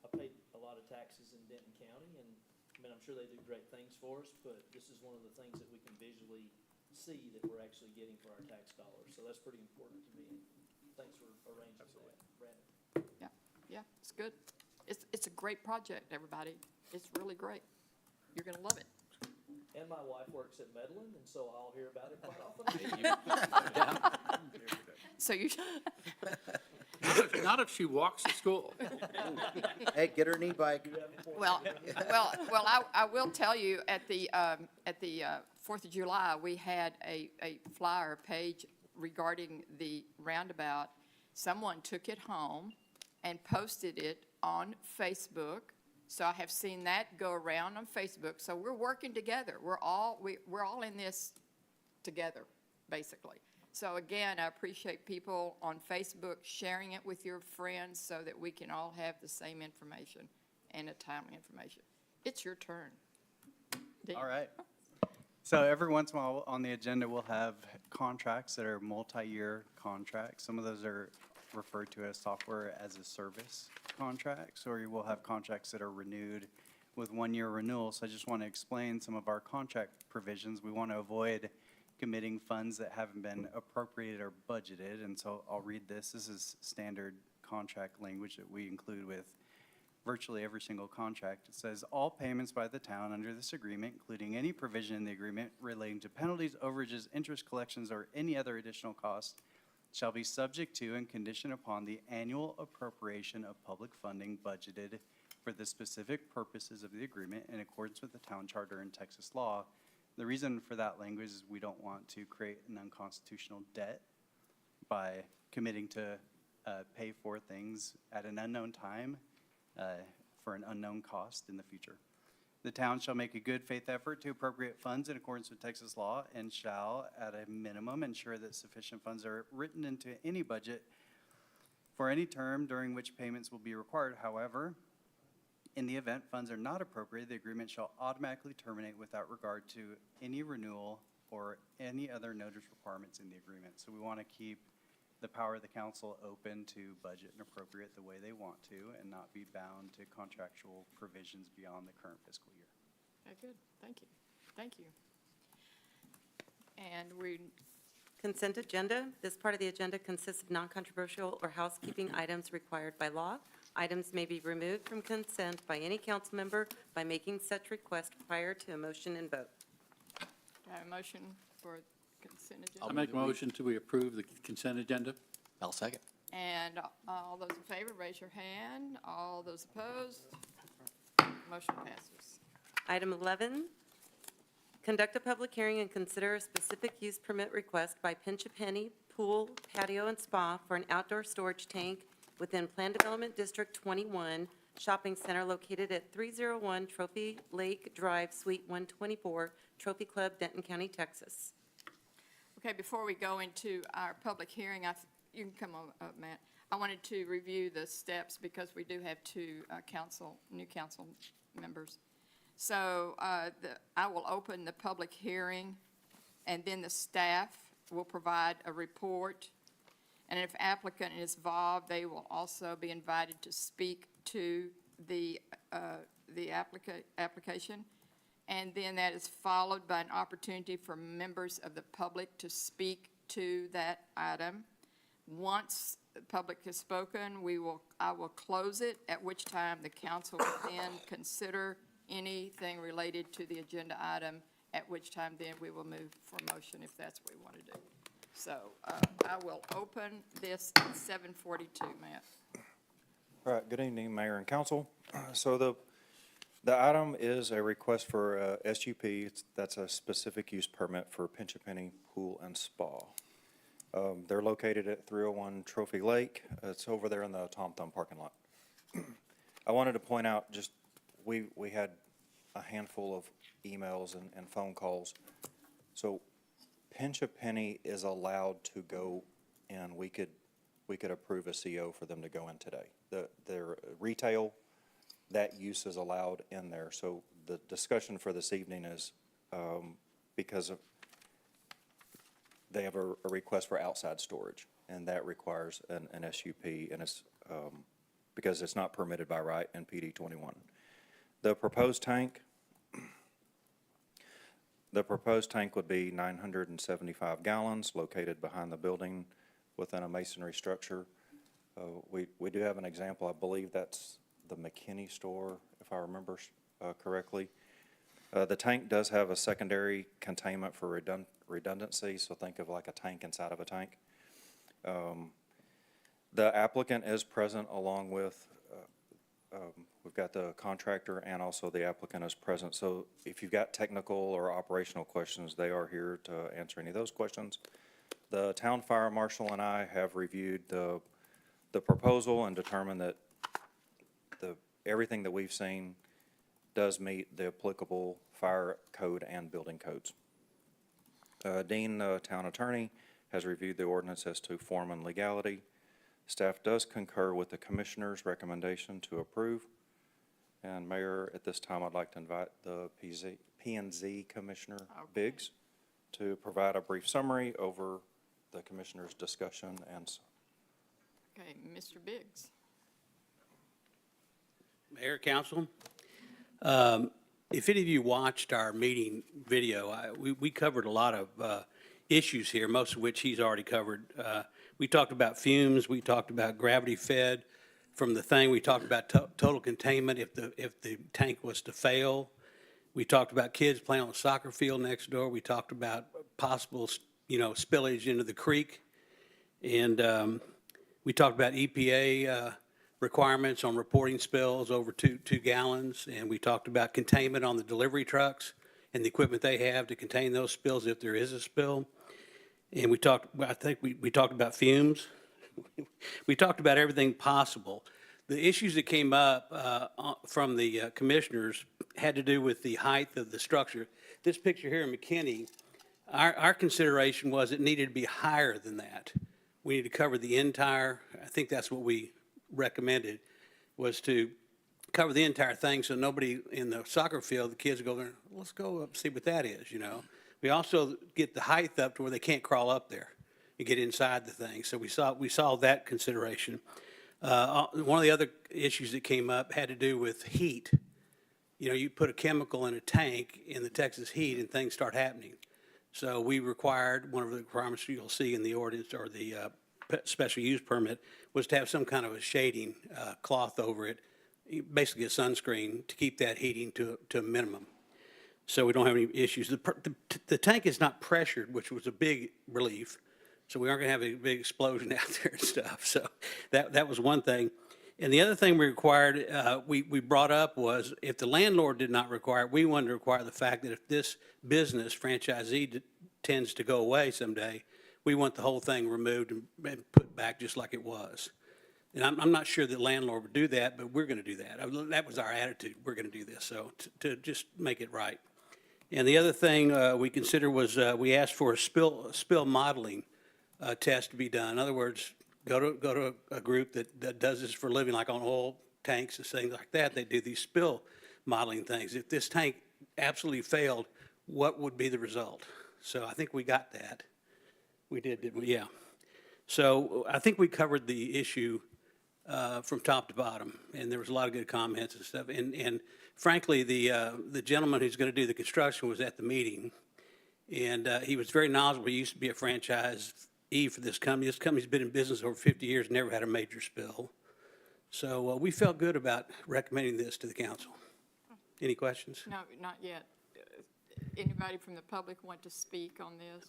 I paid a lot of taxes in Denton County, and I mean, I'm sure they do great things for us, but this is one of the things that we can visually see that we're actually getting for our tax dollars. So that's pretty important to me. Thanks for arranging that, Brandon. Yeah, it's good. It's a great project, everybody. It's really great. You're going to love it. And my wife works at Medlin, and so I'll hear about it quite often. So you, Not if she walks to school. Hey, get her an e-bike. well, I will tell you, at the 4th of July, we had a flyer page regarding the roundabout. Someone took it home and posted it on Facebook. So I have seen that go around on Facebook. So we're working together. We're all in this together, basically. So again, I appreciate people on Facebook sharing it with your friends so that we can all have the same information and a timely information. It's your turn. Dean? All right. So every once in a while on the agenda, we'll have contracts that are multi-year contracts. Some of those are referred to as software as a service contracts, or you will have contracts that are renewed with one-year renewal. So I just want to explain some of our contract provisions. We want to avoid committing funds that haven't been appropriated or budgeted. And so I'll read this. This is standard contract language that we include with virtually every single contract. It says, all payments by the town under this agreement, including any provision in the agreement relating to penalties, overages, interest collections, or any other additional costs, shall be subject to and conditioned upon the annual appropriation of public funding budgeted for the specific purposes of the agreement in accordance with the town charter and Texas law. The reason for that language is we don't want to create an unconstitutional debt by committing to pay for things at an unknown time for an unknown cost in the future. The town shall make a good faith effort to appropriate funds in accordance with Texas law and shall, at a minimum, ensure that sufficient funds are written into any budget for any term during which payments will be required. However, in the event funds are not appropriated, the agreement shall automatically terminate without regard to any renewal or any other notice requirements in the agreement. So we want to keep the power of the council open to budget and appropriate the way they want to and not be bound to contractual provisions beyond the current fiscal year. Okay, good. Thank you. Thank you. And we, Consent agenda. This part of the agenda consists of non-controversial or housekeeping items required by law. Items may be removed from consent by any council member by making such request prior to a motion and vote. do I have a motion for consent agenda? I make a motion to we approve the consent agenda. I'll second. And all those in favor, raise your hand. All those opposed, motion passes. Item 11, conduct a public hearing and consider a specific use permit request by Pinch a Penny Pool, Patio, and Spa for an outdoor storage tank within Plan Development District 21 Shopping Center located at 301 Trophy Lake Drive, Suite 124, Trophy Club, Denton County, Texas. Okay, before we go into our public hearing, you can come up, Matt. I wanted to review the steps because we do have two new council members. So I will open the public hearing, and then the staff will provide a report. And if applicant is involved, they will also be invited to speak to the application. And then that is followed by an opportunity for members of the public to speak to that item. Once the public has spoken, I will close it, at which time the council will then consider anything related to the agenda item, at which time then we will move for motion if that's what we want to do. So I will open this at 7:42, Matt. All right, good evening, Mayor and Council. So the item is a request for SUP. That's a specific use permit for Pinch a Penny Pool and Spa. They're located at 301 Trophy Lake. It's over there in the Tom Thumb parking lot. I wanted to point out just, we had a handful of emails and phone calls. So Pinch a Penny is allowed to go in. We could approve a CO for them to go in today. Their retail, that use is allowed in there. So the discussion for this evening is because of, they have a request for outside storage, and that requires an SUP, and it's because it's not permitted by right in PD 21. The proposed tank would be 975 gallons, located behind the building within a masonry structure. We do have an example. I believe that's the McKinney store, if I remember correctly. The tank does have a secondary containment for redundancy, so think of like a tank inside of a tank. The applicant is present along with, we've got the contractor and also the applicant is present. So if you've got technical or operational questions, they are here to answer any of those questions. The town fire marshal and I have reviewed the proposal and determined that everything that we've seen does meet the applicable fire code and building codes. Dean, the town attorney, has reviewed the ordinance as to form and legality. Staff does concur with the commissioner's recommendation to approve. And Mayor, at this time, I'd like to invite the P&Z Commissioner Biggs to provide a brief summary over the commissioner's discussion and. Okay, Mr. Biggs. Mayor, Council, If any of you watched our meeting video, we covered a lot of issues here, most of which he's already covered. We talked about fumes, we talked about gravity fed from the thing, we talked about total containment if the tank was to fail. We talked about kids playing on the soccer field next door. We talked about possible, spillage into the creek. And we talked about EPA requirements on reporting spills over 2 gallons. And we talked about containment on the delivery trucks and the equipment they have to contain those spills if there is a spill. And we talked about fumes. We talked about everything possible. The issues that came up from the commissioners had to do with the height of the structure. This picture here in McKinney, our consideration was it needed to be higher than that. We need to cover the entire, I think that's what we recommended, was to cover the entire thing so nobody in the soccer field, the kids go there, let's go up and see what that is, We also get the height up to where they can't crawl up there and get inside the thing. So we saw that consideration. One of the other issues that came up had to do with heat. You put a chemical in a tank in the Texas heat and things start happening. So we required, one of the requirements you'll see in the ordinance or the special use permit was to have some kind of a shading cloth over it, basically a sunscreen to keep that heating to a minimum. So we don't have any issues. The tank is not pressured, which was a big relief. So we aren't going to have a big explosion out there and stuff. So that was one thing. And the other thing we required, we brought up was if the landlord did not require it, we wanted to require the fact that if this business franchisee tends to go away someday, we want the whole thing removed and put back just like it was. And I'm not sure the landlord would do that, but we're going to do that. That was our attitude. We're going to do this, so to just make it right. And the other thing we considered was we asked for a spill modeling test to be done. In other words, go to a group that does this for a living, like on oil tanks and things like that. They do these spill modeling things. If this tank absolutely failed, what would be the result? So I think we got that. We didn't we? Yeah. So I think we covered the issue from top to bottom, and there was a lot of good comments and stuff. And frankly, the gentleman who's going to do the construction was at the meeting, and he was very knowledgeable. He used to be a franchisee for this company. This company's been in business over 50 years, never had a major spill. So we felt good about recommending this to the council. Any questions? No, not yet. Anybody from the public want to speak on this?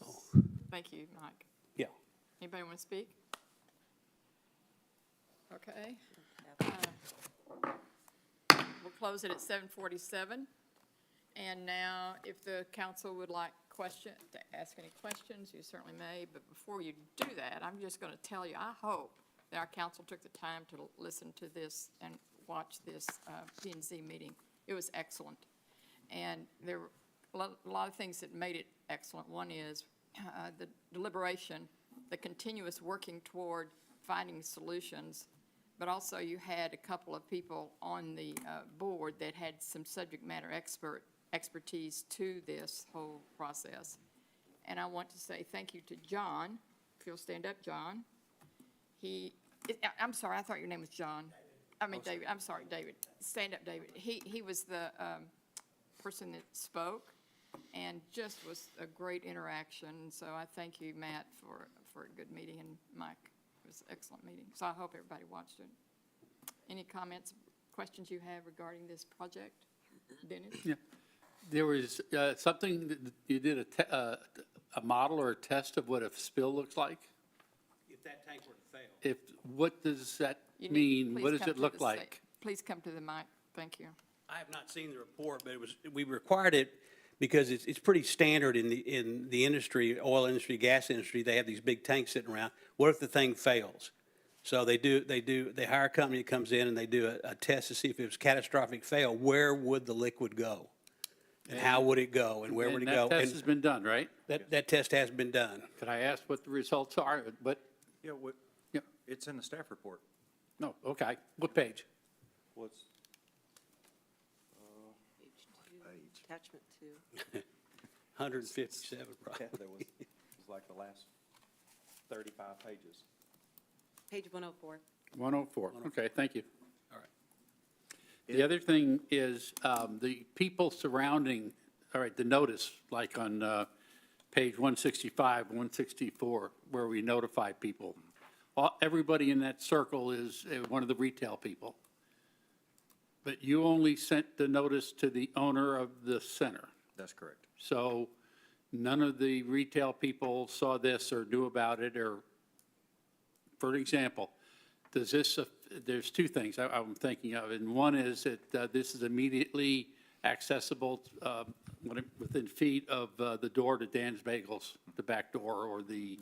Thank you, Mike. Yeah. Anybody want to speak? Okay. We'll close it at 7:47. And now, if the council would like to ask any questions, you certainly may. But before you do that, I'm just going to tell you, I hope that our council took the time to listen to this and watch this P&Z meeting. It was excellent. And there were a lot of things that made it excellent. One is the deliberation, the continuous working toward finding solutions, but also you had a couple of people on the board that had some subject matter expertise to this whole process. And I want to say thank you to John. If you'll stand up, John. I'm sorry, I thought your name was John. I mean, David. I'm sorry, David. Stand up, David. He was the person that spoke and just was a great interaction. So I thank you, Matt, for a good meeting, and Mike, it was an excellent meeting. So I hope everybody watched it. Any comments, questions you have regarding this project? Dennis? Yeah. There was something that you did a model or a test of what a spill looks like? If that tank were to fail. What does that mean? What does it look like? Please come to the mic. Thank you. I have not seen the report, but we required it because it's pretty standard in the industry, oil industry, gas industry. They have these big tanks sitting around. What if the thing fails? So they hire a company that comes in and they do a test to see if it was catastrophic fail, where would the liquid go? And how would it go, and where would it go? That test has been done, right? That test has been done. Could I ask what the results are? Yeah, it's in the staff report. No, okay. What page? What's? Attachment 2. 157, probably. That was like the last 35 pages. Page 104. 104. Okay, thank you. All right. The other thing is the people surrounding, all right, the notice, like on page 165, 164, where we notify people. Everybody in that circle is one of the retail people. But you only sent the notice to the owner of the center. That's correct. So none of the retail people saw this or knew about it, or, for example, does this, there's two things I'm thinking of, and one is that this is immediately accessible within feet of the door to Dan's Bagels, the back door, or the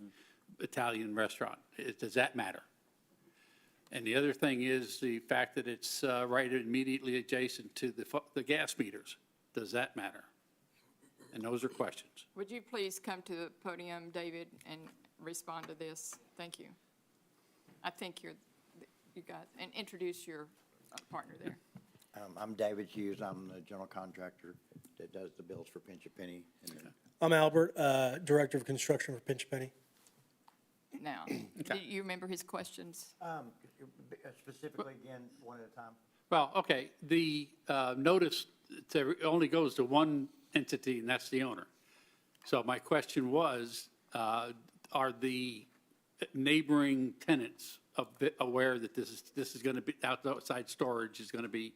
Italian restaurant. Does that matter? And the other thing is the fact that it's right immediately adjacent to the gas meters. Does that matter? And those are questions. Would you please come to the podium, David, and respond to this? Thank you. I think you got, and introduce your partner there. I'm David Hughes. I'm the general contractor that does the bills for Pinch a Penny. I'm Albert, Director of Construction for Pinch a Penny. Now, do you remember his questions? Specifically, again, one at a time. Well, okay, the notice only goes to one entity, and that's the owner. So my question was, are the neighboring tenants aware that this is going to be, outside storage is going to be,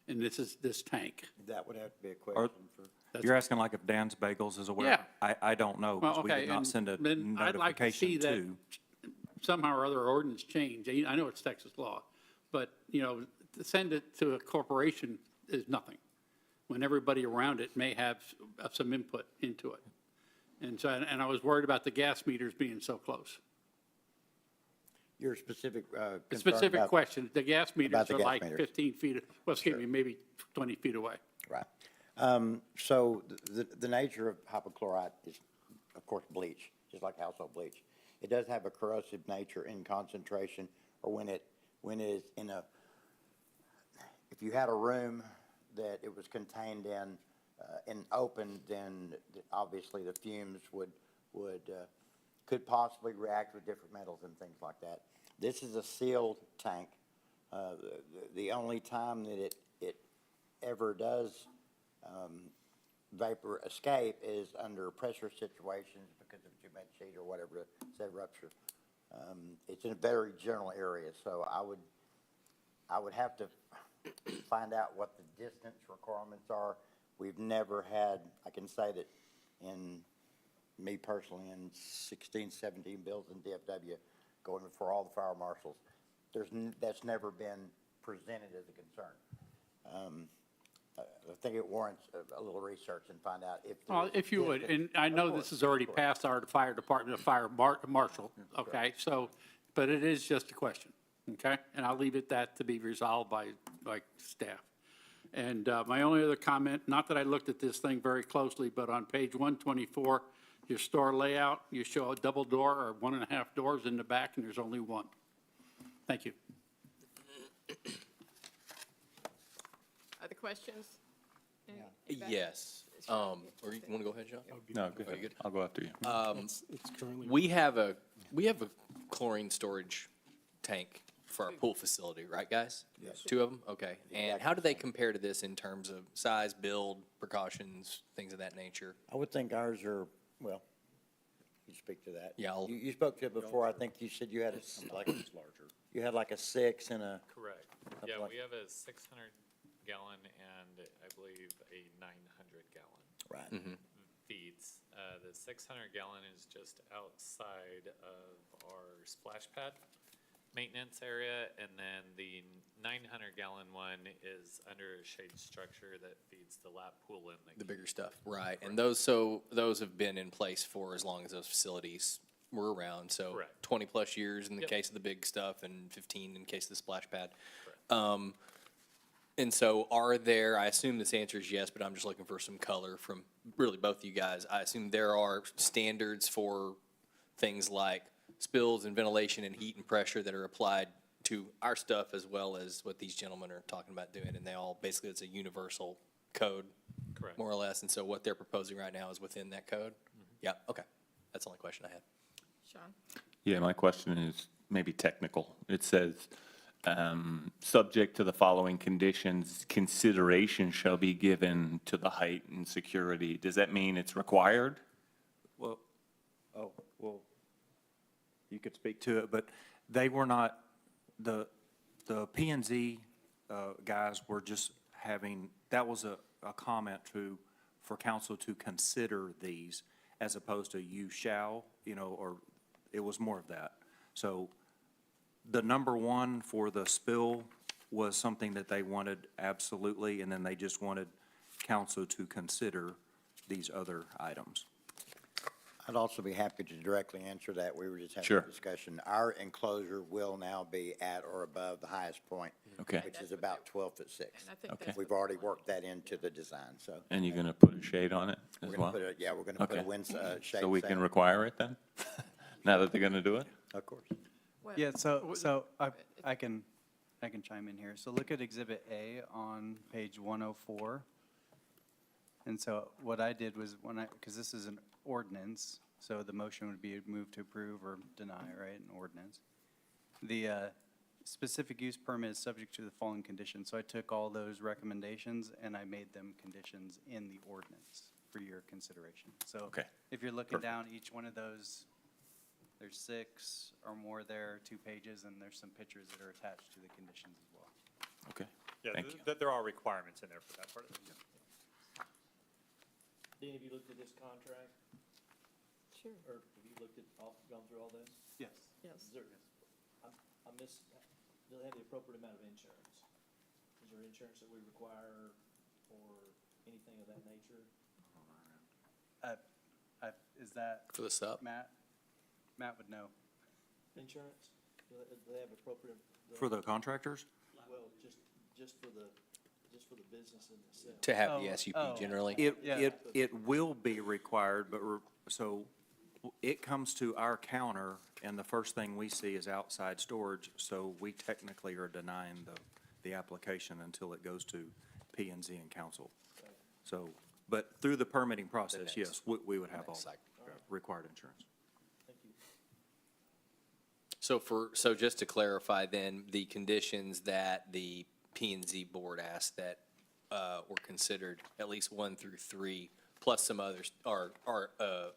and this is this tank? That would have to be a question for. You're asking like if Dan's Bagels is aware? Yeah. I don't know, Well, because we okay, did not and send a then I'd like to see notification that to. somehow or other ordinance change. I know it's Texas law, but, you know, to send it to a corporation is nothing, when everybody around it may have some input into it. And so, and I was worried about the gas meters being so close. Your specific A concern specific about- question, the gas meters about the are gas like meters. 15 feet, well, excuse me, maybe 20 feet away. Right. So the nature of hypochlorite is, of course, bleach, just like household bleach. It does have a corrosive nature in concentration, or when it is in a, if you had a room that it was contained in open, then obviously the fumes could possibly react with different metals and things like that. This is a sealed tank. The only time that it ever does vapor escape is under pressure situations because of humidity sheet or whatever, said rupture. It's in a very general area, so I would have to find out what the distance requirements are. We've never had, I can say that in me personally, in 16, 17 bills in DFW, going before all the fire marshals, that's never been presented as a concern. I think it warrants a little research and find out if. Well, if you would, and I know this has already passed our fire department, fire marshal, okay? So, but it is just a question, okay? And I'll leave it that to be resolved by staff. And my only other comment, not that I looked at this thing very closely, but on page 124, your store layout, you show a double door or 1.5 doors in the back, and there's only one. Thank you. Other questions? Yes. Or you want to go ahead, John? No, go ahead. I'll go after you. We have a chlorine storage tank for our pool facility, right, guys? Yes. 2 of them? Okay. And how do they compare to this in terms of size, build, precautions, things of that nature? I would think ours are, well, you speak to that. Yeah, I'll- You spoke to it before. I think you said you had like, it's larger. You had like a 6 and a. Correct. Something Yeah, like- we have a 600-gallon and I believe a 900-gallon Right. feeds. The 600-gallon is just outside of our splash pad maintenance area, and then the 900-gallon one is under a shade structure that feeds the lap pool and The bigger stuff, right. And those have been in place for as long as those facilities were around. So Correct. 20-plus years in the Yep. case of the big stuff and 15 in case of the splash pad. And so are there, I assume this answer is yes, but I'm just looking for some color from really both of you guys. I assume there are standards for things like spills and ventilation and heat and pressure that are applied to our stuff as well as what these gentlemen are talking about doing. And they all, basically, it's a universal code, Correct. more or less. And so what they're proposing right now is within that code? Yeah, okay. That's the only question I had. Sean? Yeah, my question is maybe technical. It says subject to the following conditions, consideration shall be given to the height and security. Does that mean it's required? Well, well, you could speak to it, but they were not, the P and Z guys were just having, that was a comment for council to consider these as opposed to you shall, or it was more of that. So the number one for the spill was something that they wanted absolutely, and then they just wanted council to consider these other items. I'd also be happy to directly answer that. We were just having Sure. a discussion. Our enclosure will now be at or above the highest point, Okay. which is about 12'6". And I think Okay. that's We've what already they worked that into the design, so. And you're going to put a shade on it We're as gonna well? put a, yeah, we're gonna put a Okay. wind, shade. So we can sail. require it then? Now that they're going to do it? Of course. Well, Yeah, so I can chime in here. So look at Exhibit A on page 104. And so what I did was because this is an ordinance, so the motion would be move to approve or deny, right, an ordinance. The specific use permit is subject to the following conditions. So I took all those recommendations and I made them conditions in the ordinance for your consideration. So Okay. if you're looking Perfect. down each one of those, there's 6 or more there, 2 pages, and there's some pictures that are attached to the conditions as well. Okay, Yeah, thank you. there are requirements in there for that part of it. Dean, have you looked at this contract, Sure, or have you looked at, gone through all this? Yes. yes. Is there, I miss, do they have the appropriate amount of insurance? Is there insurance that we require or anything of that nature? Is that For the sub? Matt? Matt would know. Insurance? Do they have appropriate? For the contractors? Well, just for the business in itself. To have the Oh, SUP oh. generally? Yeah. It will be required, but so it comes to our counter, and the first thing we see is outside storage, so we technically are denying the application until it goes to P and Z and council. So, but through the permitting process, yes, we would have all required insurance. So just to clarify then, the conditions that the P and Z board asked that were considered, at least 1 through 3, plus some others, are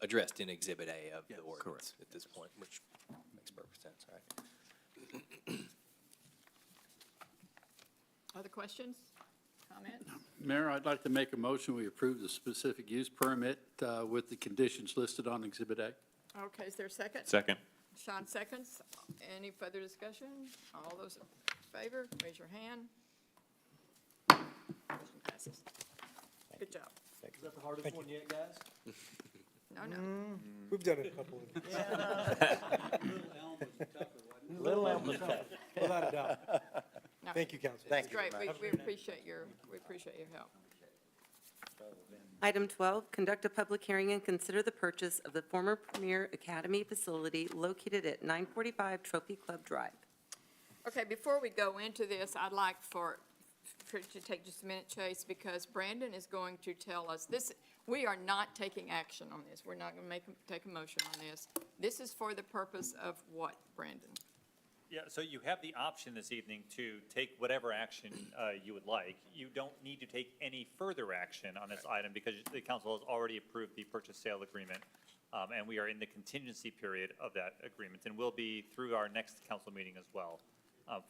addressed in Exhibit A of the ordinance at this point, which makes perfect sense, right? Other questions, comments? Mayor, I'd like to make a motion, we approve the specific use permit with the conditions listed on Exhibit A. Okay, is there a second? Second. Sean seconds. Any further discussion? All those in favor, raise your hand. Motion passes. Good job. Is that the hardest one yet, guys? No, no. We've done it a couple of Little Elm was tough. without a doubt. No. Thank you, council. Thank you. Great, very much. we appreciate your help. Item 12, conduct a public hearing and consider the purchase of the former Premier Academy facility located at 945 Trophy Club Drive. Okay, before we go into this, I'd like for you to take just a minute, Chase, because Brandon is going to tell us this. We are not taking action on this. We're not going to take a motion on this. This is for the purpose of what, Brandon? Yeah, so you have the option this evening to take whatever action you would like. You don't need to take any further action on this item because the council has already approved the purchase-sale agreement, and we are in the contingency period of that agreement, and will be through our next council meeting as well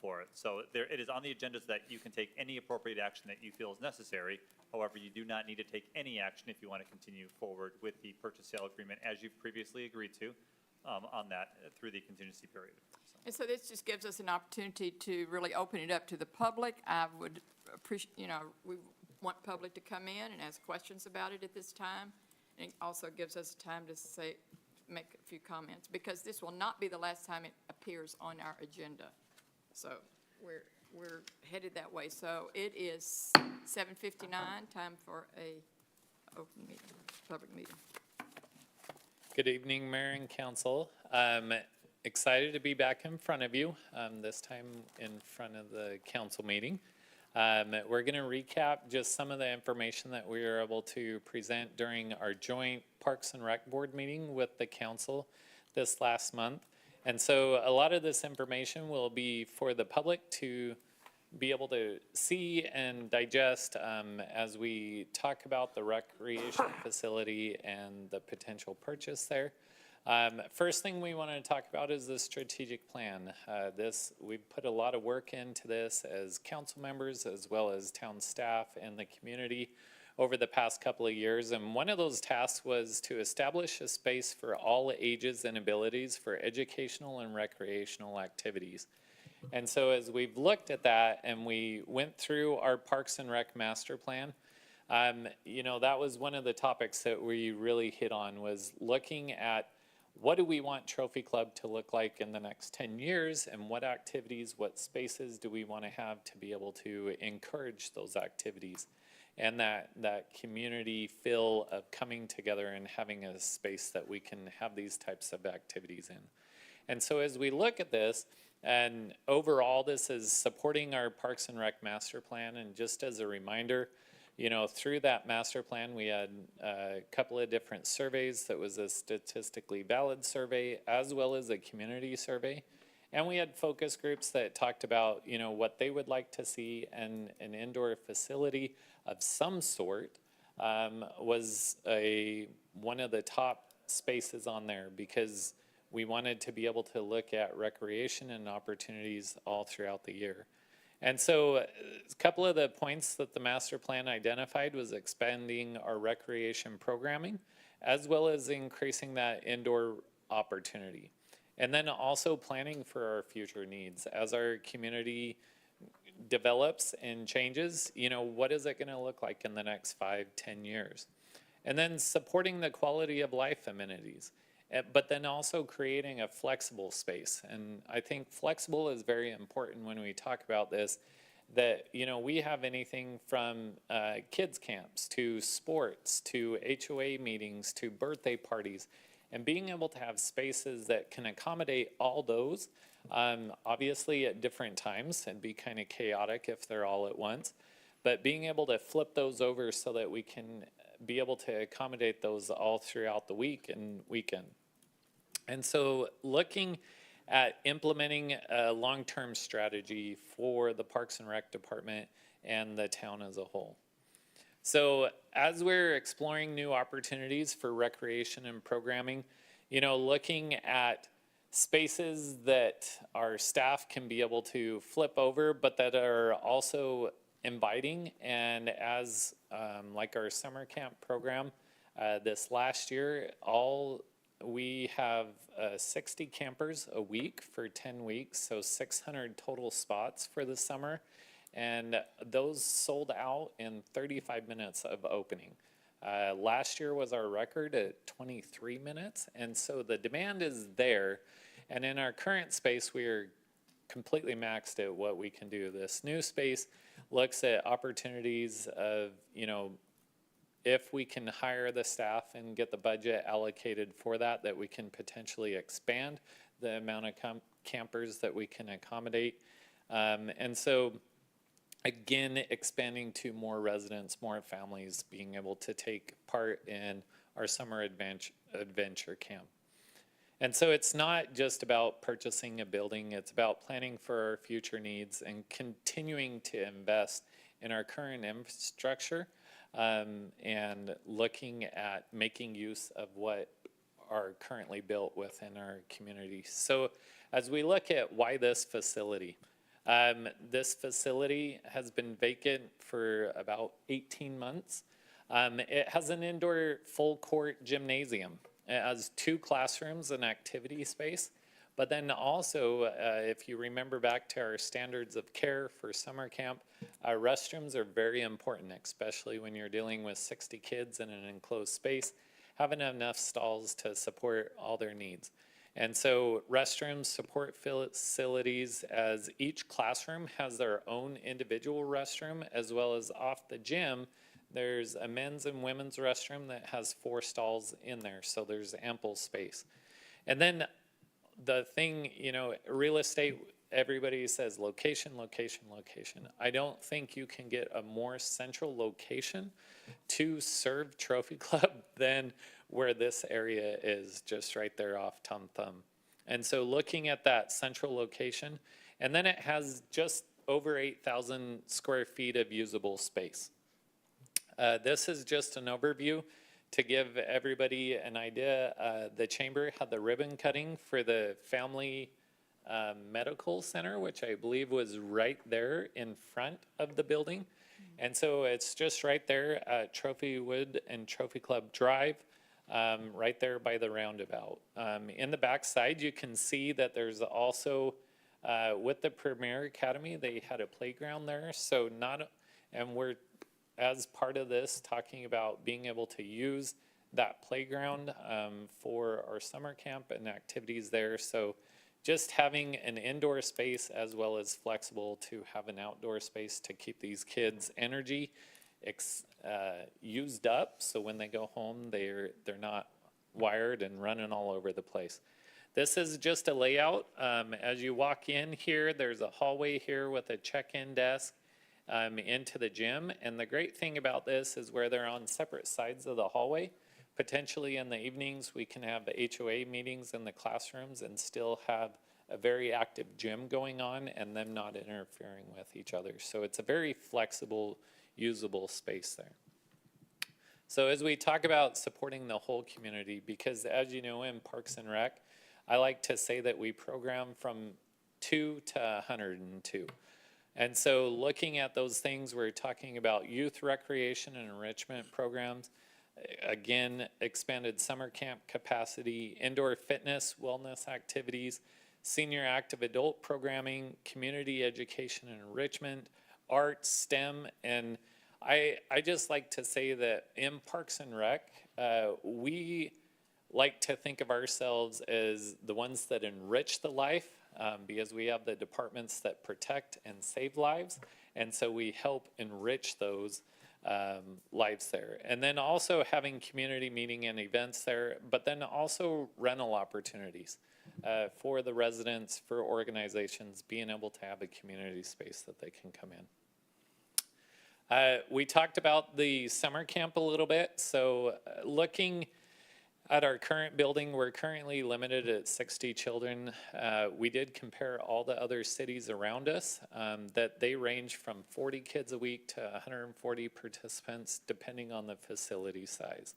for it. So it is on the agenda so that you can take any appropriate action that you feel is necessary. However, you do not need to take any action if you want to continue forward with the purchase-sale agreement as you've previously agreed to on that through the contingency period. And so this just gives us an opportunity to really open it up to the public. I would appreciate, we want public to come in and ask questions about it at this time. And it also gives us time to make a few comments, because this will not be the last time it appears on our agenda. So we're headed that way. So it is 7:59, time for a open meeting, public meeting. Good evening, Mayor and Council. Excited to be back in front of you, this time in front of the council meeting. We're going to recap just some of the information that we were able to present during our joint Parks and Rec Board meeting with the council this last month. And so a lot of this information will be for the public to be able to see and digest as we talk about the recreation facility and the potential purchase there. First thing we want to talk about is the strategic plan. We've put a lot of work into this as council members as well as town staff and the community over the past couple of years. And one of those tasks was to establish a space for all ages and abilities for educational and recreational activities. And so as we've looked at that and we went through our Parks and Rec master plan, that was one of the topics that we really hit on, was looking at what do we want Trophy Club to look like in the next 10 years, and what activities, what spaces do we want to have to be able to encourage those activities, and that community feel of coming together and having a space that we can have these types of activities in. And so as we look at this, and overall this is supporting our Parks and Rec master plan, and just as a reminder, through that master plan, we had a couple of different surveys. That was a statistically valid survey as well as a community survey. And we had focus groups that talked about, what they would like to see, and an indoor facility of some sort was one of the top spaces on there, because we wanted to be able to look at recreation and opportunities all throughout the year. And so a couple of the points that the master plan identified was expanding our recreation programming, as well as increasing that indoor opportunity. And then also planning for our future needs. As our community develops and changes, what is it going to look like in the next 5-10 years? And then supporting the quality of life amenities, but then also creating a flexible space. And I think flexible is very important when we talk about this, that, we have anything from kids camps to sports to HOA meetings to birthday parties, and being able to have spaces that can accommodate all those, obviously at different times, and be kind of chaotic if they're all at once, but being able to flip those over so that we can be able to accommodate those all throughout the week and weekend. And so looking at implementing a long-term strategy for the Parks and Rec Department and the town as a whole. So as we're exploring new opportunities for recreation and programming, looking at spaces that our staff can be able to flip over, but that are also inviting. And as like our summer camp program this last year, we have 60 campers a week for 10 weeks, so 600 total spots for the summer. And those sold out in 35 minutes of opening. Last year was our record at 23 minutes, and so the demand is there. And in our current space, we are completely maxed at what we can do. This new space looks at opportunities of, if we can hire the staff and get the budget allocated for that, that we can potentially expand the amount of campers that we can accommodate. And so, again, expanding to more residents, more families being able to take part in our summer adventure camp. And so it's not just about purchasing a building, it's about planning for our future needs and continuing to invest in our current infrastructure, and looking at making use of what are currently built within our community. So as we look at why this facility has been vacant for about 18 months. It has an indoor full court gymnasium. It has 2 classrooms and activity space. But then also, if you remember back to our standards of care for summer camp, restrooms are very important, especially when you're dealing with 60 kids in an enclosed space, having enough stalls to support all their needs. And so restrooms, support facilities, as each classroom has their own individual restroom, as well as off the gym, there's a men's and women's restroom that has 4 stalls in there, so there's ample space. And then the thing, real estate, everybody says location, location, location. I don't think you can get a more central location to serve Trophy Club than where this area is, just right there off Tom Thumb. And so looking at that central location, and then it has just over 8,000 square feet of usable space. This is just an overview to give everybody an idea. The chamber had the ribbon cutting for the family medical center, which I believe was right there in front of the building. And so it's just right there at Trophy Wood and Trophy Club Drive, right there by the roundabout. In the backside, you can see that there's also, with the Premier Academy, they had a playground there. So and we're, as part of this, talking about being able to use that playground for our summer camp and activities there. So just having an indoor space as well as flexible to have an outdoor space to keep these kids' energy used up, so when they go home, they're not wired and running all over the place. This is just a layout. As you walk in here, there's a hallway here with a check-in desk into the gym. And the great thing about this is where they're on separate sides of the hallway. Potentially in the evenings, we can have the HOA meetings in the classrooms and still have a very active gym going on and them not interfering with each other. So it's a very flexible, usable space there. So as we talk about supporting the whole community, because as you know, in Parks and Rec, I like to say that we program from 2 to 102. And so looking at those things, we're talking about youth recreation and enrichment programs, again, expanded summer camp capacity, indoor fitness, wellness activities, senior active adult programming, community education and enrichment, arts, STEM, and I just like to say that in Parks and Rec, we like to think of ourselves as the ones that enrich the life because we have the departments that protect and save lives, and so we help enrich those lives there. And then also having community meeting and events there, but then also rental opportunities for the residents, for organizations, being able to have a community space that they can come in. We talked about the summer camp a little bit. So looking at our current building, we're currently limited at 60 children. We did compare all the other cities around us that they range from 40 kids a week to 140 participants, depending on the facility size.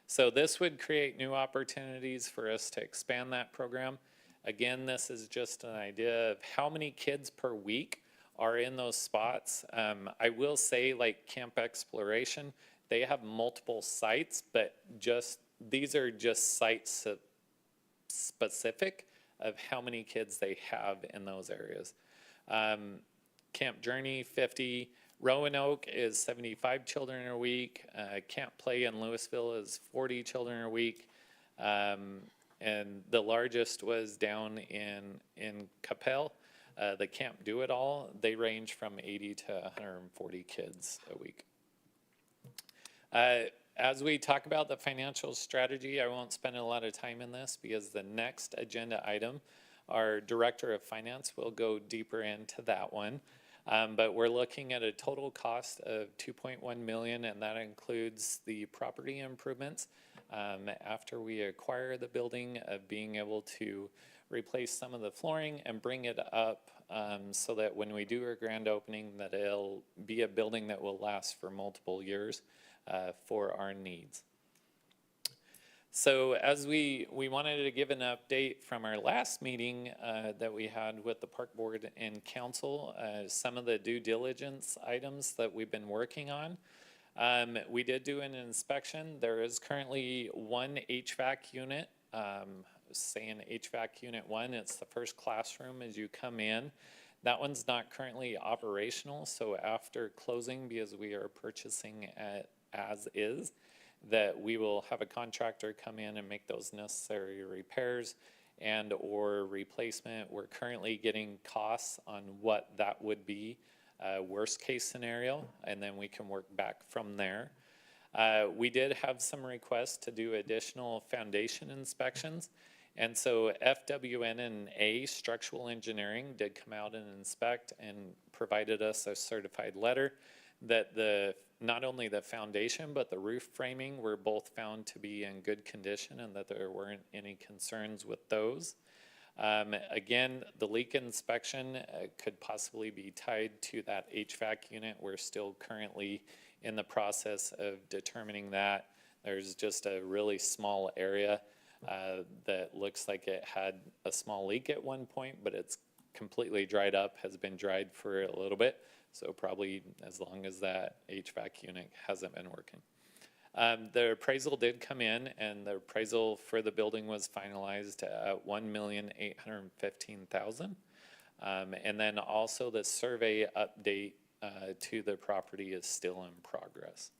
So this would create new opportunities for us to expand that program. Again, this is just an idea of how many kids per week are in those spots. I will say, like Camp Exploration, they have multiple sites, but these are just sites specific of how many kids they have in those areas. Camp Journey, 50. Roanoke is 75 children a week. Camp Play in Louisville is 40 children a week. And the largest was down in Capel. The Camp Do It All, they range from 80 to 140 kids a week. As we talk about the financial strategy, I won't spend a lot of time in this because the next agenda item, our Director of Finance will go deeper into that one. But we're looking at a total cost of $2.1 million, and that includes the property improvements after we acquire the building, of being able to replace some of the flooring and bring it up so that when we do our grand opening, that it'll be a building that will last for multiple years for our needs. So as we wanted to give an update from our last meeting that we had with the Park Board and Council, some of the due diligence items that we've been working on. We did do an inspection. There is currently one HVAC unit, saying HVAC unit 1, it's the first classroom as you come in. That one's not currently operational, so after closing, because we are purchasing as is, that we will have a contractor come in and make those necessary repairs and or replacement. We're currently getting costs on what that would be, worst case scenario, and then we can work back from there. We did have some requests to do additional foundation inspections. And so FWN&A Structural Engineering did come out and inspect and provided us a certified letter that not only the foundation but the roof framing were both found to be in good condition and that there weren't any concerns with those. Again, the leak inspection could possibly be tied to that HVAC unit. We're still currently in the process of determining that. There's just a really small area that looks like it had a small leak at one point, but it's completely dried up, has been dried for a little bit, so probably as long as that HVAC unit hasn't been working. The appraisal did come in, and the appraisal for the building was finalized at $1,815,000. And then also the survey update to the property is still in progress.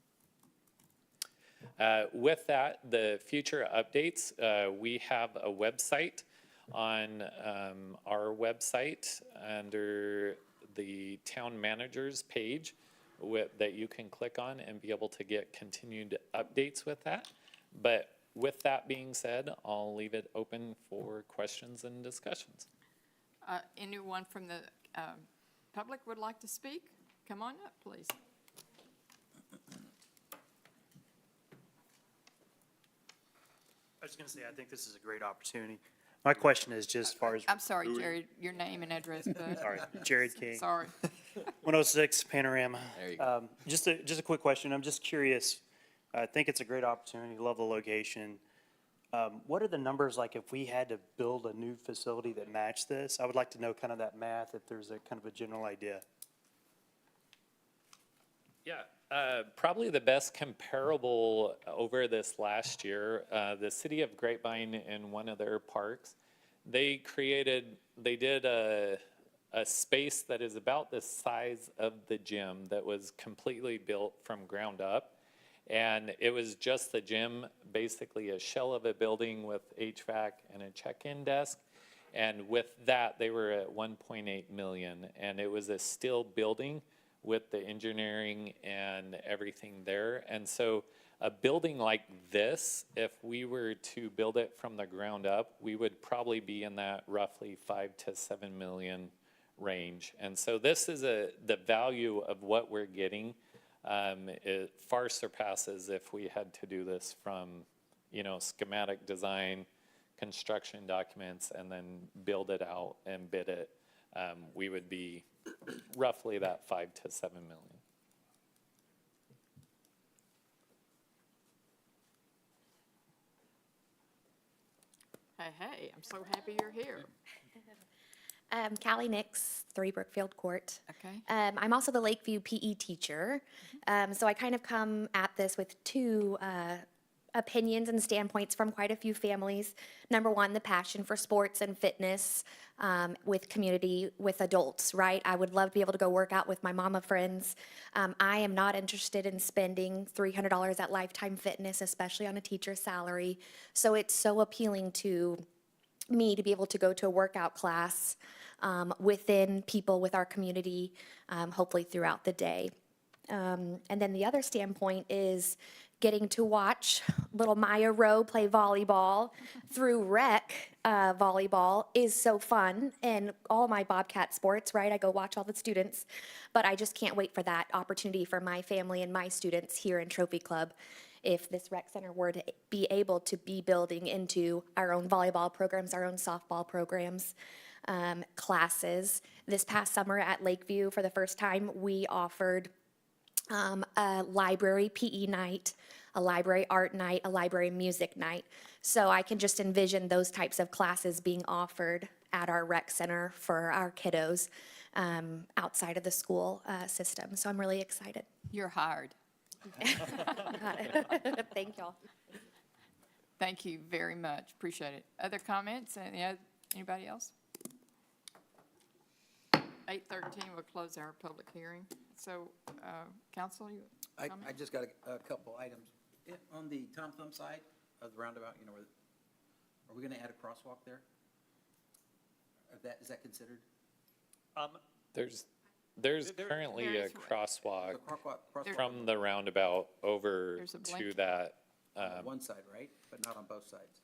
With that, the future updates, we have a website on our website under the town managers page that you can click on and be able to get continued updates with that. But with that being said, I'll leave it open for questions and discussions. Anyone from the public would like to speak? Come on up, please. I was going to say, I think this is a great opportunity. My question is just as far as. I'm sorry, Jared, your name and address, bud. Sorry, Jared King. Sorry. 106 Panorama. There you go. Just a quick question. I'm just curious. I think it's a great opportunity. Love the location. What are the numbers like if we had to build a new facility that matched this? I would like to know kind of that math, if there's a kind of a general idea. Yeah, probably the best comparable over this last year, the city of Grapevine in one of their parks, they did a space that is about the size of the gym that was completely built from ground up. And it was just the gym, basically a shell of a building with HVAC and a check-in desk. And with that, they were at 1.8 million. And it was a steel building with the engineering and everything there. And so a building like this, if we were to build it from the ground up, we would probably be in that roughly 5 to 7 million range. And so this is the value of what we're getting. It far surpasses if we had to do this from, schematic design, construction documents, and then build it out and bid it. We would be roughly that 5 to 7 million. Hey, I'm so happy you're here. Callie Nix, 3 Brookfield Court. Okay. I'm also the Lakeview PE teacher. So I kind of come at this with 2 opinions and standpoints from quite a few families. Number one, the passion for sports and fitness with community, with adults, right? I would love to be able to go work out with my mama friends. I am not interested in spending $300 at Lifetime Fitness, especially on a teacher's salary. So it's so appealing to me to be able to go to a workout class within people with our community, hopefully throughout the day. And then the other standpoint is getting to watch little Maya Rowe play volleyball through rec volleyball is so fun. And all my Bobcat sports, right? I go watch all the students. But I just can't wait for that opportunity for my family and my students here in Trophy Club. If this rec center were to be able to be building into our own volleyball programs, our own softball programs, classes. This past summer at Lakeview, for the first time, we offered a library PE night, a library art night, a library music night. So I can just envision those types of classes being offered at our rec center for our kiddos outside of the school system. So I'm really excited. You're hired. Got it. Thank y'all. Thank you very much. Appreciate it. Other comments? Anybody else? 8:13, we'll close our public hearing. So, council, you comment? I just got a couple items. On the Tom Thumb side of the roundabout, are we going to add a crosswalk there? Is that considered? There's currently a crosswalk Crosswalk from the roundabout over to that. on one side, right? But not on both sides.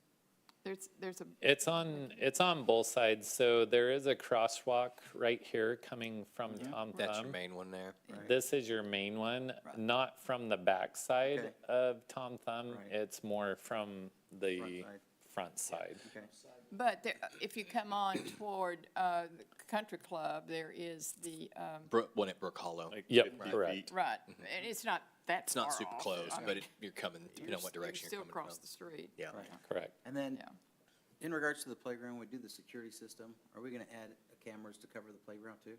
There's a. It's on both sides. So there is a crosswalk right here coming from Tom Thumb. That's your main one there. This is your main one, not from the back side of Tom Thumb. Right. It's more from the front side. Okay. But there, if you come on toward the country club, there is the, One at Brook Hollow. Yep, Right. correct. right, and it's not that It's far not super off. close, I but mean, you're coming, depending on what direction you're coming You're still across from. the street. Yeah. Correct. And then, Yeah. in regards to the playground, we do the security system. Are we going to add cameras to cover the playground too?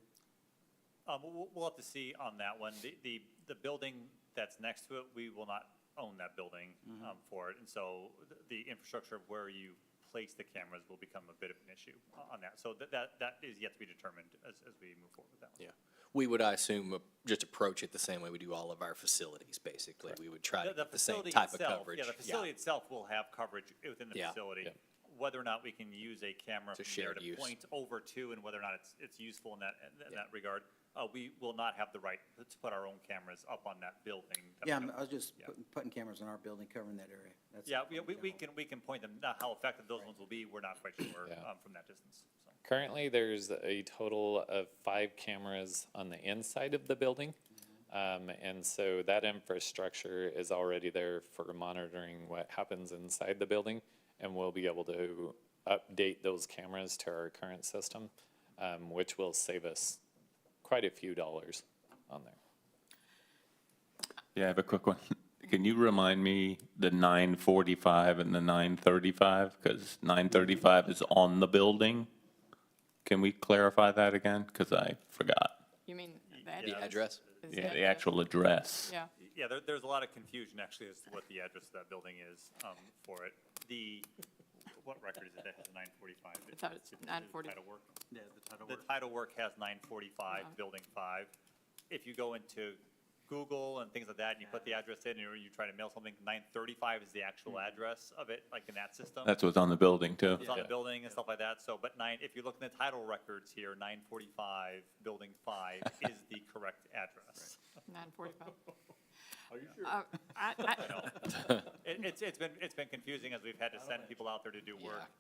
We'll have to see on that one. The building that's next to it, we will not own that building for it. And so the infrastructure of where you place the cameras will become a bit of an issue on that. So that is yet to be determined as we move forward with that one. Yeah. We would, I assume, just approach it the same way we do all of our facilities, basically. We would try to get the same facility type of itself- coverage. Yeah, the facility itself will have coverage within the Yeah. facility. Yeah. Whether or not we can use a camera It's a from there shared to use. point over to and whether or not it's useful in that regard, we will not have the right to put our own cameras up on that building. Yeah, I was just putting cameras in our building, covering that area. That's Yeah, we can point them. Now, how effective those ones will be, we're not quite sure from that distance. So. Currently, there's a total of 5 cameras on the inside of the building. And so that infrastructure is already there for monitoring what happens inside the building. And we'll be able to update those cameras to our current system, which will save us quite a few dollars on there. Yeah, I have a quick one. Can you remind me the 945 and the 935? Because 935 is on the building. Can we clarify that again? Because I forgot. You mean that The address? Is Yeah, that the actual address. Yeah. Yeah, there's a lot of confusion actually as to what the address of that building is for it. What record is it that has 945? I thought it's 940. Title work. Yeah, the title The title work has 945, Building 5. If you go into Google and things like that, and you put the address in, or you try to mail something, 935 is the actual address of it, like in that system. That's what's on the building, too. It's on the building and stuff like that, so, but if you look in the title records here, 945, Building 5 is the correct address. 9:45. Are you sure? I It's been confusing as we've had to send people out there to do work,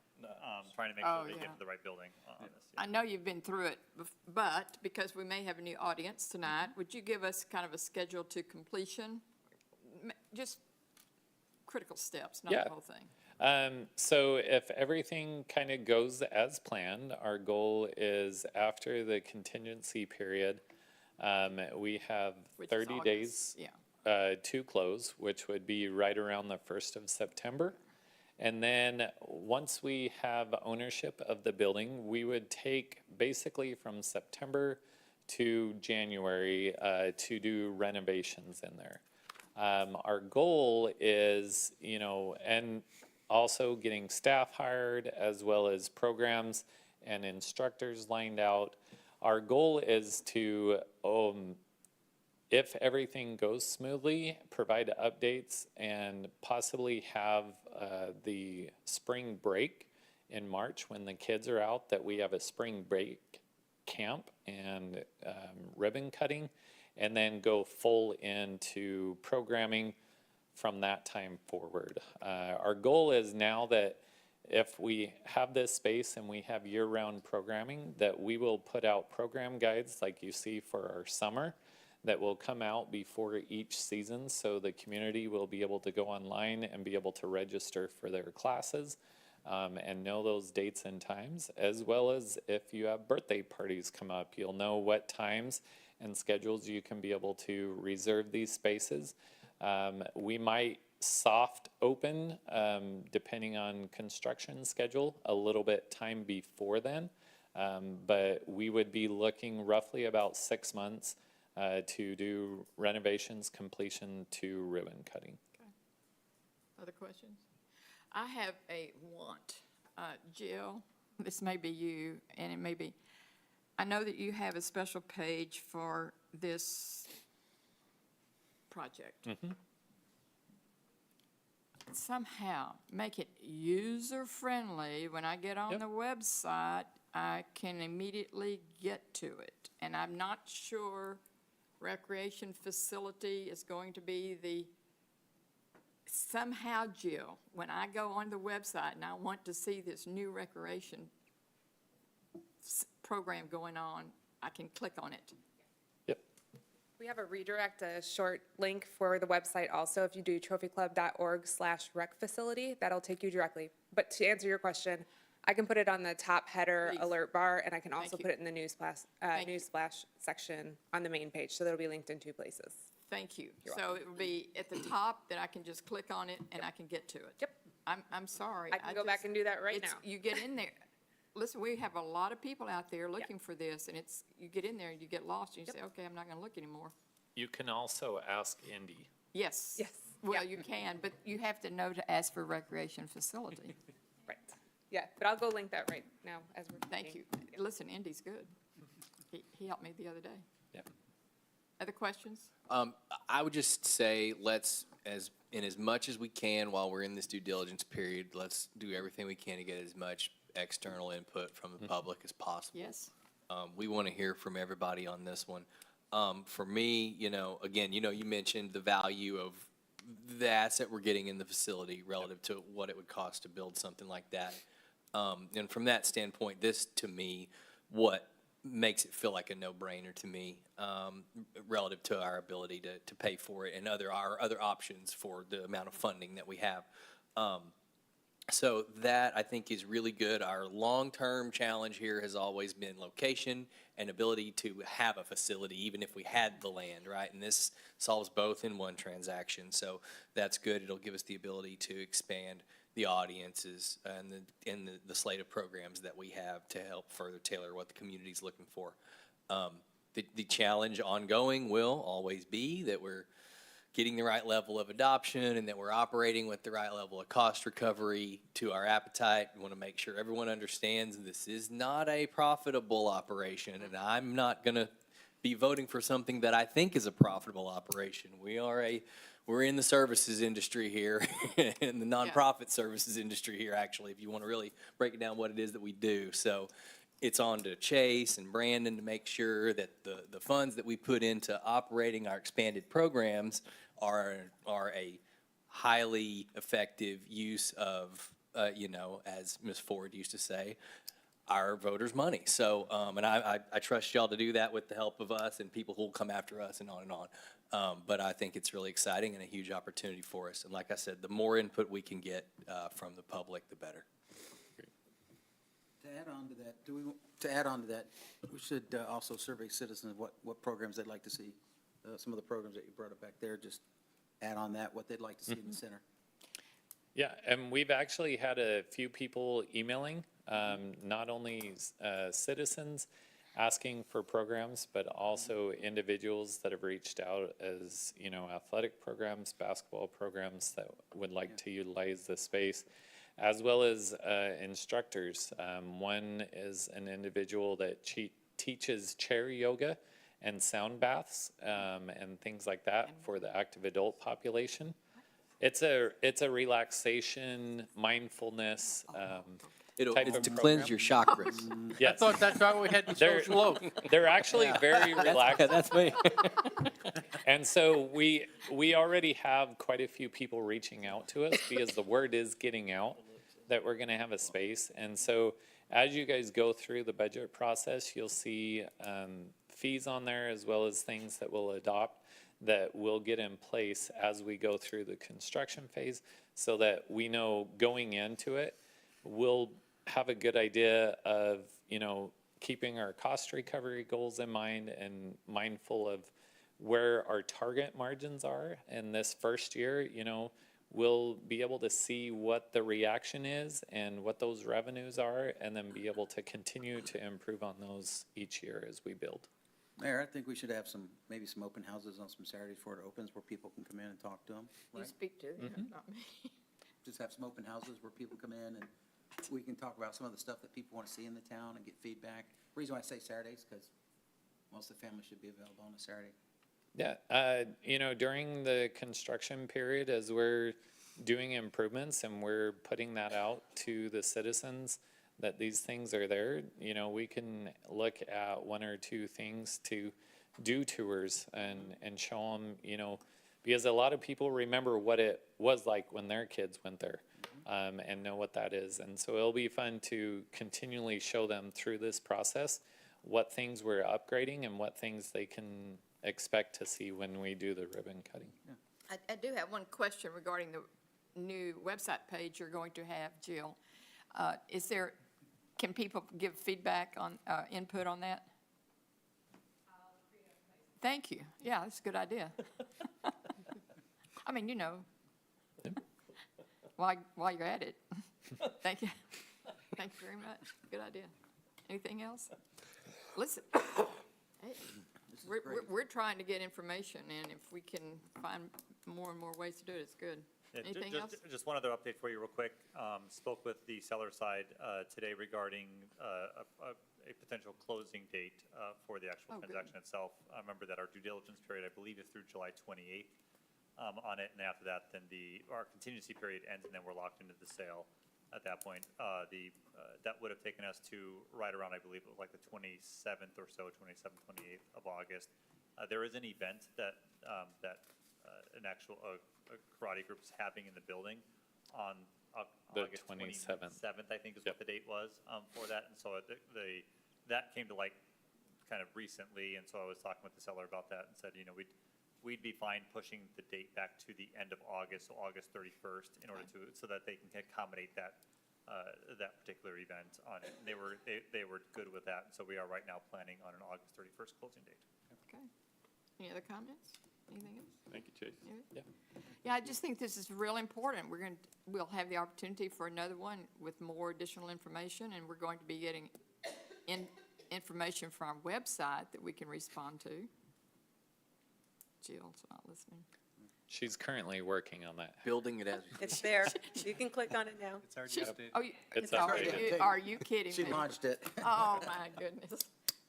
trying to make Oh, sure they yeah. get to the right building on this. I know you've been through it, but because we may have a new audience tonight, would you give us kind of a schedule to completion? Just critical steps, not Yeah. the whole thing. So if everything kind of goes as planned, our goal is after the contingency period, we have Which is 30 August, days yeah. to close, which would be right around the 1st of September. And then once we have ownership of the building, we would take basically from September to January to do renovations in there. Our goal is, and also getting staff hired as well as programs and instructors lined out. Our goal is to, if everything goes smoothly, provide updates and possibly have the spring break in March when the kids are out, that we have a spring break camp and ribbon cutting, and then go full into programming from that time forward. Our goal is now that if we have this space and we have year-round programming, that we will put out program guides like you see for our summer that will come out before each season, so the community will be able to go online and be able to register for their classes and know those dates and times, as well as if you have birthday parties come up, you'll know what times and schedules you can be able to reserve these spaces. We might soft open, depending on construction schedule, a little bit time before then. But we would be looking roughly about 6 months to do renovations, completion to ribbon cutting. Other questions? I have a want. Jill, this may be you, and it may be, I know that you have a special page for this project. Somehow make it user-friendly. When I get on the website, I can immediately get to it. And I'm not sure recreation facility is going to be the, somehow, Jill, when I go on the website and I want to see this new recreation program going on, I can click on it. We have a redirect, a short link for the website also. If you do trophyclub.org/rec facility, that'll take you directly. But to answer your question, I can put it on the top header Please. alert bar, and I can also you. put it in the news splash section on the main page, so that'll be linked in 2 places. Thank you. So it will be at the top, that I can just click on it and I can get to it. Yep. I'm sorry. I can go back just- and do that right it's- now. You get in there, listen, we have a lot of people out there looking for this, and you get in there and you get lost, and you say, okay, I'm not gonna look anymore. You can also ask Indy. Yes. Yes. Well, you can, but you have to know to ask for recreation facility. Right. Yeah, but I'll go link that right now as we're Thank you. speaking. Listen, Indy's good. He helped me the other day. Yep. Other questions? I would just say, let's, as much as we can while we're in this due diligence period, let's do everything we can to get as much external input from the public as possible. Yes. We want to hear from everybody on this one. For me, again, you mentioned the value of the asset we're getting in the facility relative to what it would cost to build something like that. And from that standpoint, this, to me, what makes it feel like a no-brainer to me, relative to our ability to pay for it and our other options for the amount of funding that we have. So that, I think, is really good. Our long-term challenge here has always been location and ability to have a facility, even if we had the land, right? And this solves both in one transaction, so that's good. It'll give us the ability to expand the audiences and the slate of programs that we have to help further tailor what the community's looking for. The challenge ongoing will always be that we're getting the right level of adoption and that we're operating with the right level of cost recovery to our appetite. We want to make sure everyone understands this is not a profitable operation, and I'm not going to be voting for something that I think is a profitable operation. We're in the services industry here, in the nonprofit services industry here, actually, if you want to really break it down what it is that we do. So it's on to Chase and Brandon to make sure that the funds that we put into operating our expanded programs are a highly effective use of, as Ms. Ford used to say, our voters' money. So, and I trust y'all to do that with the help of us and people who will come after us and on and on. But I think it's really exciting and a huge opportunity for us. And like I said, the more input we can get from the public, the better. To add on to that, we should also survey citizens what programs they'd like to see. Some of the programs that you brought up back there, just add on that, what they'd like to see in the center. Yeah, and we've actually had a few people emailing, not only citizens asking for programs, but also individuals that have reached out as, athletic programs, basketball programs that would like to utilize the space, as well as instructors. One is an individual that teaches chair yoga and sound baths and things like that for the active adult population. It's a relaxation, mindfulness type It's of to program. cleanse your chakras. Yes. I thought that's why we had the social oak. They're actually very relaxed. That's me. And so we already have quite a few people reaching out to us because the word is getting out that we're going to have a space. And so as you guys go through the budget process, you'll see fees on there as well as things that we'll adopt that will get in place as we go through the construction phase so that we know going into it, we'll have a good idea of, keeping our cost recovery goals in mind and mindful of where our target margins are in this first year. We'll be able to see what the reaction is and what those revenues are, and then be able to continue to improve on those each year as we build. Mayor, I think we should have maybe some open houses on some Saturdays before it opens where people can come in and talk to them. You Right? speak to them, not me. Just have some open houses where people come in and we can talk about some of the stuff that people want to see in the town and get feedback. The reason why I say Saturdays, because most of the families should be available on a Saturday. Yeah, during the construction period, as we're doing improvements and we're putting that out to the citizens that these things are there, we can look at one or two things to do tours and show them, because a lot of people remember what it was like when their kids went there and know what that is. And so it'll be fun to continually show them through this process what things we're upgrading and what things they can expect to see when we do the ribbon cutting. Yeah. I do have one question regarding the new website page you're going to have, Jill. Is there can people give feedback on, input on that? Thank you. Yeah, that's a good idea. I mean, you know, while you're at it. Thank you. Thank you very much. Good idea. Anything else? Listen, hey, we're trying to get information, and if we can find more and more ways to do it, it's good. Anything else? Just one other update for you real quick. Spoke with the seller side today regarding a potential closing date for the actual Oh, good. transaction itself. Remember that our due diligence period, I believe, is through July 28th on it, and after that, then our contingency period ends, and then we're locked into the sale at that point. That would have taken us to right around, I believe, it was like the 27th or so, 27th, 28th of August. There is an event that an actual karate group is having in the building on The August 27th. 27th, I think is what the date was for that. And so that came to light kind of recently, and so I was talking with the seller about that and said, you know, we'd be fine pushing the date back to the end of August, so August 31st, in order so that they can accommodate that particular event on it. And they were good with that, so we are right now planning on an August 31st closing date. Okay. Any other comments? Anything else? Thank you, Chase. Yeah, I just think this is real important. We'll have the opportunity for another one with more additional information, and we're going to be getting information from our website that we can respond to. Jill's not listening. She's currently working on that. Building it as. It's there. You can click on it now. It's already updated. Oh, It's already, are you kidding She me? launched it. Oh, my goodness.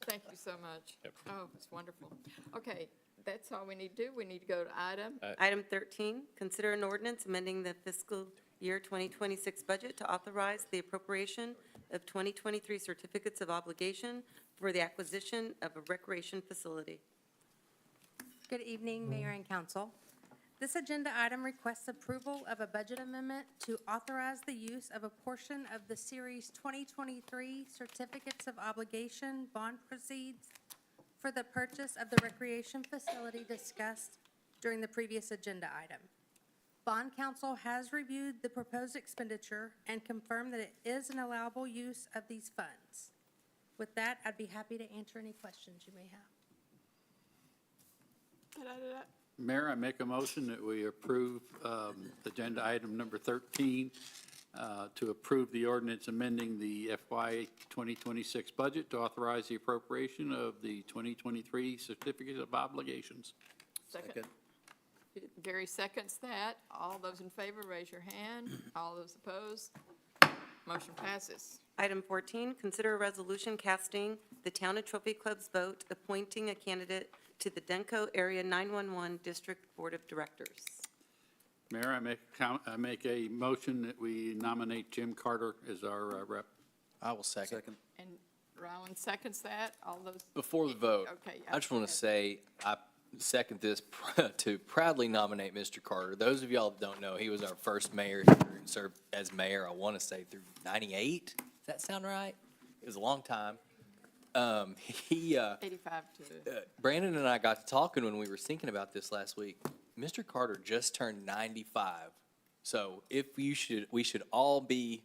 Thank you so much. Yep. Oh, it's wonderful. Okay, that's all we need to do. We need to go to item. Item 13, consider an ordinance amending the fiscal year 2026 budget to authorize the appropriation of 2023 certificates of obligation for the acquisition of a recreation facility. Good evening, Mayor and Council. This agenda item requests approval of a budget amendment to authorize the use of a portion of the Series 2023 Certificates of Obligation bond proceeds for the purchase of the recreation facility discussed during the previous agenda item. Bond Council has reviewed the proposed expenditure and confirmed that it is an allowable use of these funds. With that, I'd be happy to answer any questions you may have. Mayor, I make a motion that we approve agenda item number 13 to approve the ordinance amending the FY 2026 budget to authorize the appropriation of the 2023 certificates of obligations. Second. Gary seconds that. All those in favor, raise your hand. All those opposed, motion passes. Item 14, consider a resolution casting the Town of Trophy Club's vote appointing a candidate to the Denko Area 911 District Board of Directors. Mayor, I make a motion that we nominate Jim Carter as our rep. I will second. And Ryland seconds that. All those. Before the vote, Okay. I just want to say, I second this to proudly nominate Mr. Carter. Those of y'all that don't know, he was our first mayor here and served as mayor, I want to say, through 98. Does that sound right? It was a long time. 85 to. Brandon and I got to talking when we were thinking about this last week. Mr. Carter just turned 95. So if we should all be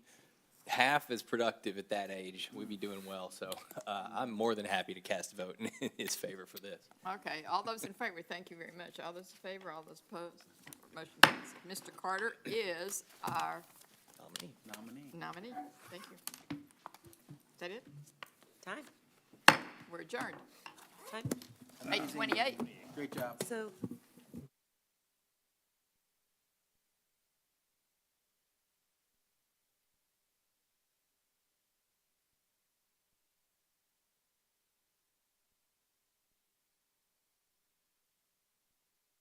half as productive at that age, we'd be doing well. So I'm more than happy to cast a vote in his favor for this. Okay, all those in favor, thank you very much. All those in favor, all those opposed, motion passes. Mr. Carter is our nominee. Thank you. Is that it? Time. We're adjourned. Time. 8:28. Great job. So